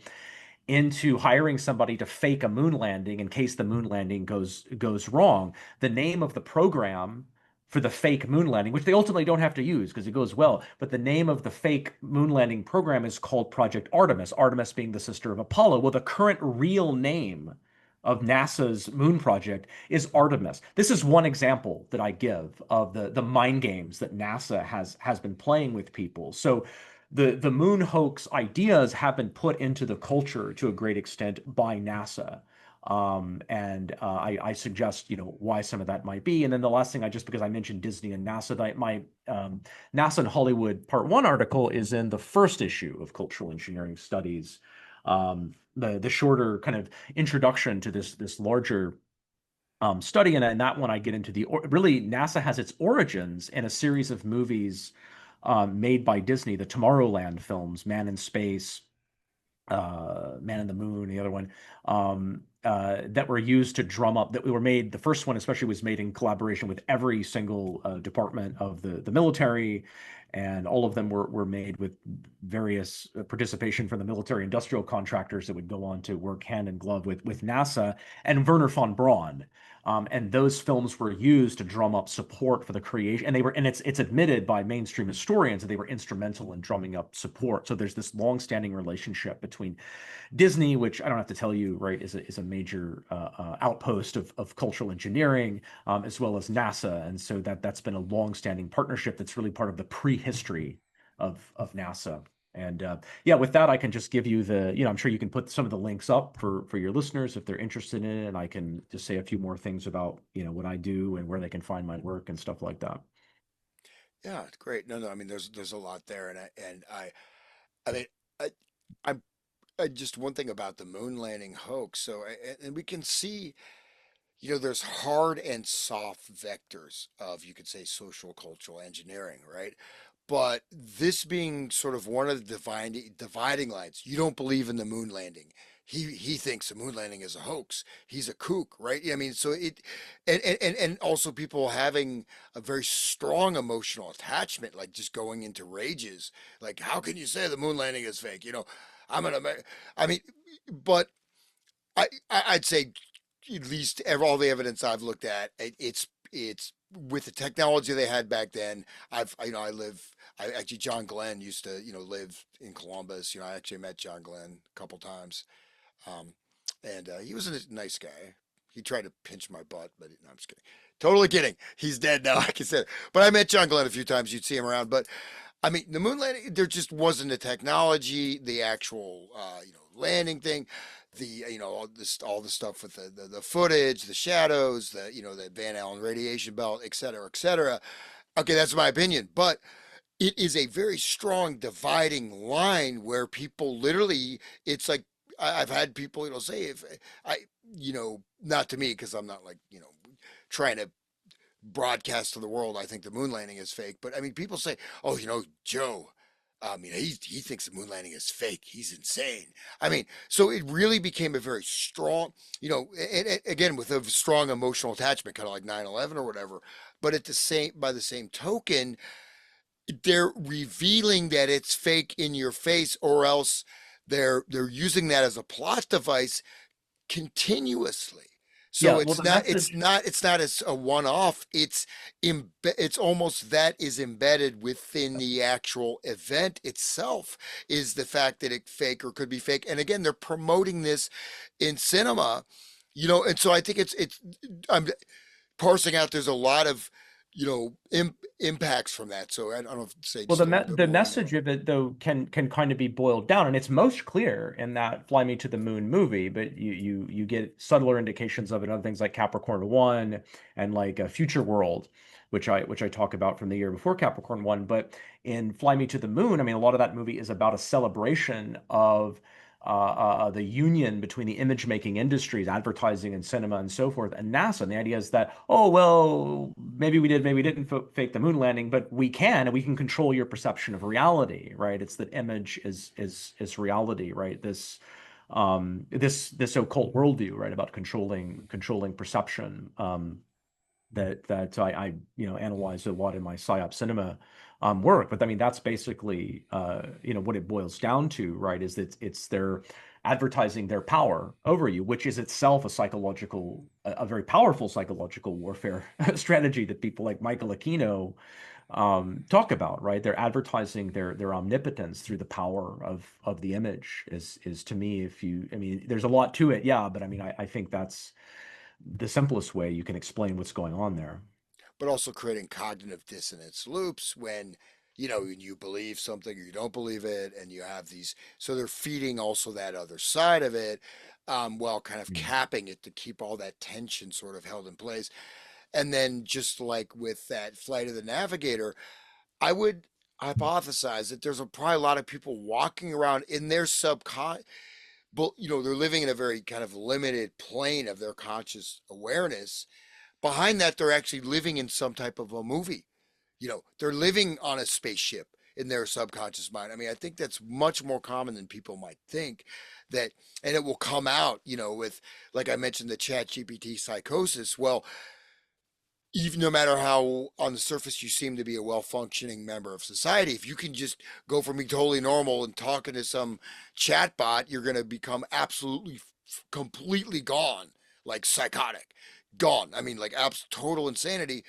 into hiring somebody to fake a moon landing in case the moon landing goes wrong. The name of the program for the fake moon landing, which they ultimately don't have to use because it goes well, but the name of the fake moon landing program is called Project Artemis, Artemis being the sister of Apollo. Well, the current real name of NASA's moon project is Artemis. This is one example that I give of the mind games that NASA has been playing with people. So the moon hoax ideas have been put into the culture to a great extent by NASA. And I suggest, why some of that might be. And then the last thing, because I mentioned Disney and NASA, that my NASA and Hollywood Part 1 article is in the first issue of Cultural Engineering Studies. The shorter kind of introduction to this larger study, and in that one I get into really NASA has its origins in a series of movies made by Disney, the Tomorrowland films, Man in Space, Man in the Moon, the other one, that were used to drum up, that were made. The first one, especially, was made in collaboration with every single department of the military, and all of them were made with various participation from the military industrial contractors that would go on to work hand in glove with NASA and Werner von Braun. And those films were used to drum up support for the creation, and it's admitted by mainstream historians that they were instrumental in drumming up support. So there's this long-standing relationship between Disney, which I don't have to tell you, right, is a major outpost of cultural engineering, as well as NASA, and so that's been a long-standing partnership that's really part of the prehistory of NASA. And yeah, with that, I can just give you I'm sure you can put some of the links up for your listeners if they're interested in it, and I can just say a few more things about what I do and where they can find my work and stuff like that. Yeah, great. No, no. I mean, there's a lot there, I mean, I, I'm just one thing about the moon landing hoax. So, and we can see, there's hard and soft vectors of, you could say, social cultural engineering, right? But this being sort of one of the dividing lines, you don't believe in the moon landing. He thinks the moon landing is a hoax. He's a kook, right? I mean, so and also people having a very strong emotional attachment, like just going into rages, like how can you say the moon landing is fake? I'm gonna, I mean, but I'd say at least all the evidence I've looked at, it's with the technology they had back then. I actually John Glenn used to live in Columbus. I actually met John Glenn a couple times, um, and he was a nice guy. He tried to pinch my butt, but no, I'm just kidding. Totally kidding. He's dead now, like I said. But I met John Glenn a few times. You'd see him around. But I mean, the moon landing, there just wasn't the technology, the actual, landing thing, all the stuff with the footage, the shadows, the Van Allen radiation belt, et cetera, et cetera. Okay, that's my opinion, but it is a very strong dividing line where people literally, it's like, I've had people, say, if I, not to me, because I'm not like, trying to broadcast to the world, I think the moon landing is fake. But I mean, people say, oh, Joe, he thinks the moon landing is fake. He's insane. I mean, so it really became a very strong, again, with a strong emotional attachment, kind of like 9/11 or whatever. But by the same token, they're revealing that it's fake in your face, or else they're using that as a plot device continuously. Yeah, So well, it's the not message. it's not as a one-off. It's almost that is embedded within the actual event itself, is the fact that it's fake or could be fake. And again, they're promoting this in cinema, and so I think I'm parsing out, there's a lot of impacts from that. So I don't know if to say Well, just a little bit the more into it. message of it though can kind of be boiled down, and it's most clear in that Fly Me to the Moon movie. But you get subtler indications of it in other things like Capricorn One and like Future World, which I talk about from the year before Capricorn One. But in Fly Me to the Moon, I mean, a lot of that movie is about a celebration of the union between the image making industries, advertising and cinema and so forth, and NASA. And the idea is that, oh, well, maybe we did, maybe we didn't fake the moon landing, but we can, and we can control your perception of reality, right? It's that image is reality, right? This occult worldview, right, about controlling perception. That I analyze a lot in my psyop cinema work. But I mean, that's basically what it boils down to, right? Is that it's their advertising their power over you, which is itself a very powerful psychological warfare strategy that people like Michael Aquino talk about, right? They're advertising their omnipotence through the power of the image. Is to me, I mean, there's a lot to it, yeah, but I mean, I think that's the simplest way you can explain what's going on there. But also creating cognitive dissonance loops when you believe something or you don't believe it, and you have these. So they're feeding also that other side of it, while kind of Mm. capping it to keep all that tension sort of held in place. And then just like with that Flight of the Navigator, I would hypothesize that there's probably a lot of people walking around in their subcon, but they're living in a very kind of limited plane of their conscious awareness. Behind that, they're actually living in some type of a movie. They're living on a spaceship in their subconscious mind. I mean, I think that's much more common than people might think. That, and it will come out, with, like I mentioned, the Chat GPT psychosis. Well, even no matter how on the surface you seem to be a well-functioning member of society, if you can just go from being totally normal and talking to some chatbot, you're going to become absolutely completely gone, like psychotic, gone. I mean, like total insanity.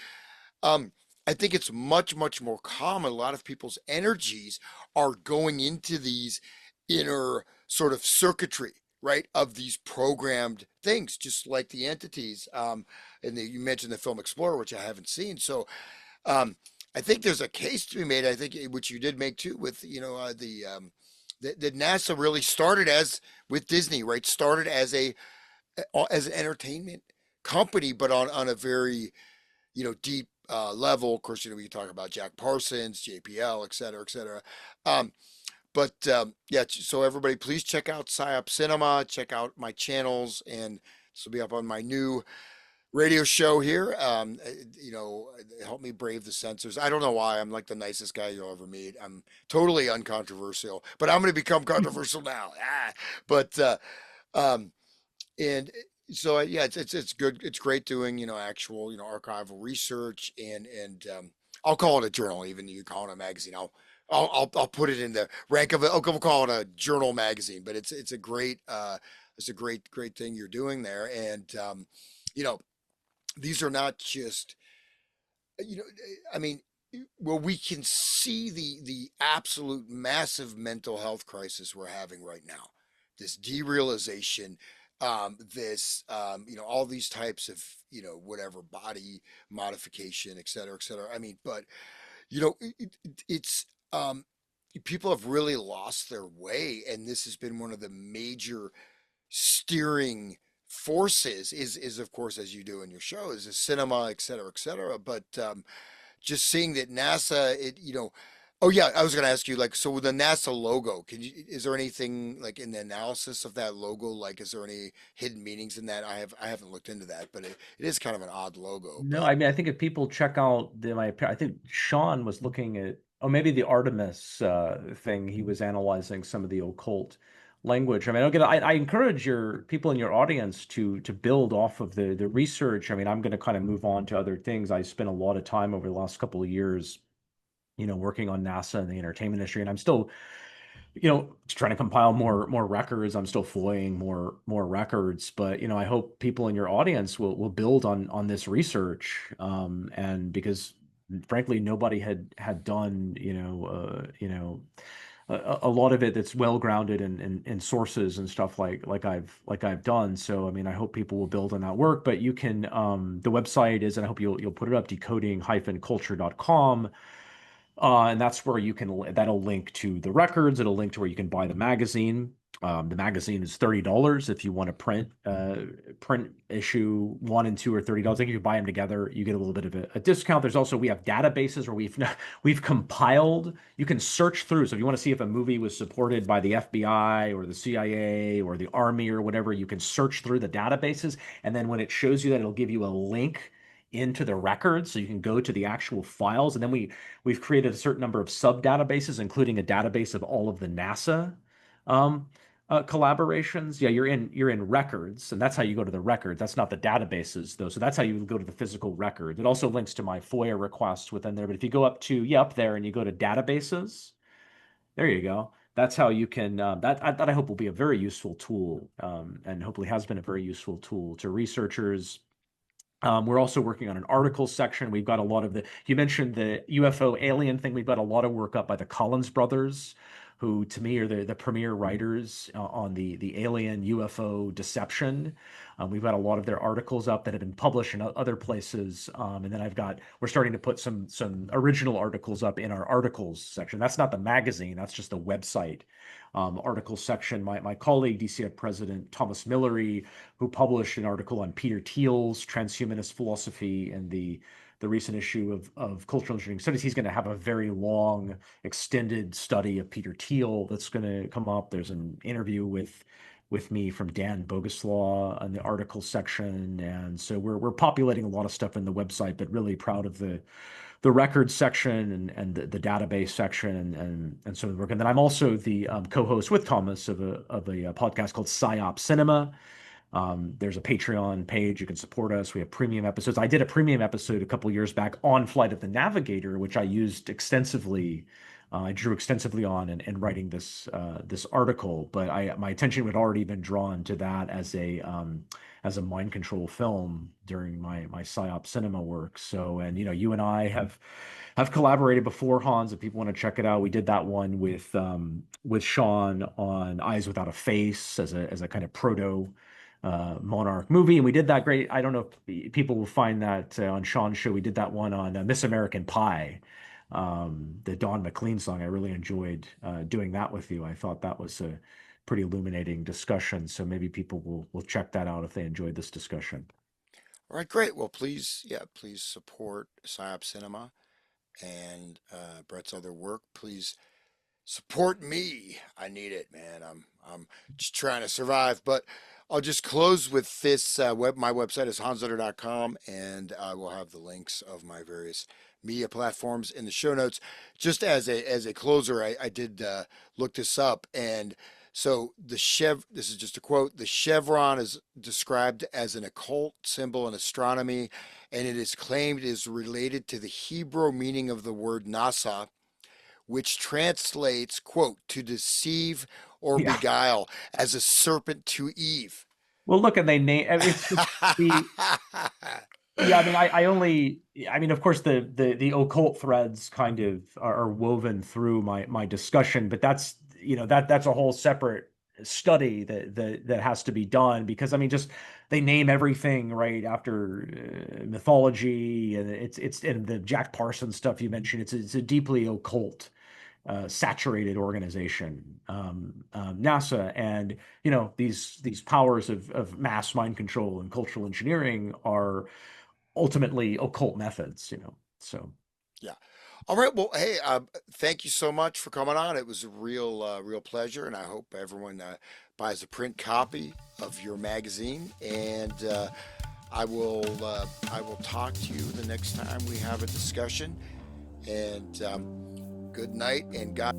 um, I think it's much, much more common. A lot of people's energies are going into these inner sort of circuitry, right, of these programmed things, just like the entities. And you mentioned the film Explorer, which I haven't seen. So um, I think there's a case to be made. I think which you did make too, with that NASA really started as with Disney, right? Started as an entertainment company, but on a very deep level. Of course, we talk about Jack Parsons, JPL, et cetera, et cetera. Um, but yeah, so everybody, please check out Psyop Cinema. Check out my channels, and this will be up on my new radio show here. Help me brave the censors. I don't know why. I'm like the nicest guy you'll ever meet. I'm totally uncontroversial, but I'm going to become controversial now. But um, and so yeah, it's good. It's great doing actual archival research, and I'll call it a journal. Even you call it a magazine. I'll put it in the rank of it. I'll call it a journal magazine. But it's a great thing you're doing there. And you know these are not just I mean, well, we can see the absolute massive mental health crisis we're having right now. This derealization, this all these types of whatever body modification, et cetera, et cetera. I mean, but it's people have really lost their way, and this has been one of the major steering forces. Is of course, as you do in your show, is the cinema, et cetera, et cetera. But just seeing that NASA, Oh yeah, I was going to ask you, like, so with the NASA logo, is there anything like in the analysis of that logo, like, is there any hidden meanings in that? I haven't looked into that, but it is kind of an odd logo. No, But I mean, I think if people check out I think Sean was looking at, oh, maybe the Artemis thing. He was analyzing some of the occult language. I mean, again, I encourage your people in your audience to build off of the research. I mean, I'm going to kind of move on to other things. I spent a lot of time over the last couple of years, working on NASA and the entertainment industry, and I'm still trying to compile more records. I'm still following more records, but I hope people in your audience will build on this research, and because frankly nobody had done a lot of it that's well grounded in sources and stuff like I've done. So I mean, I hope people will build on that work. But you can the website is, and I hope you'll put it up, decoding-culture.com. And that's where that'll link to the records. It'll link to where you can buy the magazine. The magazine is $30 if you want to print issue 1 and 2 or $30. I think if you buy them together, you get a little bit of a discount. We have databases where we've compiled. You can search through. So if you want to see if a movie was supported by the FBI or the CIA or the Army or whatever, you can search through the databases. And then when it shows you that, it'll give you a link into the records so you can go to the actual files. And then we've created a certain number of sub databases, including a database of all of the NASA um, collaborations. Yeah, you're in records, and that's how you go to the records. That's not the databases though. So that's how you go to the physical record. It also links to my FOIA requests within there. But if you go up there and you go to databases, there you go. That's how you can. That I hope will be a very useful tool, and hopefully has been a very useful tool to researchers. We're also working on an article section. We've got a lot of you mentioned the UFO alien thing. We've got a lot of work up by the Collins brothers, who to me are the premier writers on the alien UFO deception. We've got a lot of their articles up that have been published in other places. And then we're starting to put some original articles up in our articles section. That's not the magazine, that's just the website article section. My colleague, DCF President Thomas Millery, who published an article on Peter Thiel's transhumanist philosophy in the recent issue of Cultural Engineering Studies. He's going to have a very long, extended study of Peter Thiel that's going to come up. There's an interview with me from Dan Boguslaw in the article section, and so we're populating a lot of stuff in the website, but really proud of the records section and the database section and so work. And then I'm also the co-host with Thomas of a podcast called Psyop Cinema. There's a Patreon page. You can support us. We have premium episodes. I did a premium episode a couple years back on Flight of the Navigator, which I used extensively. I drew extensively on in writing this article, but my attention had already been drawn to that as a mind control film during my psyop cinema work. So, and you and I have collaborated before, Hans. If people want to check it out, we did that one with Sean on Eyes Without a Face as a kind of proto Monarch movie, and we did that great. I don't know if people will find that on Sean's show. We did that one on Miss American Pie, the Don McLean song. I really enjoyed doing that with you. I thought that was a pretty illuminating discussion. So maybe people will check that out if they enjoyed this discussion. all right, great. Well, please, yeah, please support Psyop Cinema and Brett's other work. Please support me. I need it, man. I'm just trying to survive. But I'll just close with this My website is hanslutter.com, and I will have the links of my various media platforms in the show notes. Just as a closer, I did look this up, and so this is just a quote. The chevron is described as an occult symbol in astronomy, and it is claimed it is related to the Hebrew meaning of the word nasa, which translates, quote, to deceive or Yeah. beguile, as a serpent to Eve. Well, look, and they name it's just the yeah. I mean, I mean, of course, the occult threads kind of are woven through my discussion, but that's a whole separate study that has to be done because I mean, just they name everything right after mythology, and it's and the Jack Parsons stuff you mentioned. It's a deeply occult saturated organization, NASA, and these powers of mass mind control and cultural engineering are ultimately occult methods. So Yeah. All right. Well, hey, thank you so much for coming on. It was a real pleasure, and I hope everyone buys a print copy of your magazine. And I will talk to you the next time we have a discussion. And good night, and God.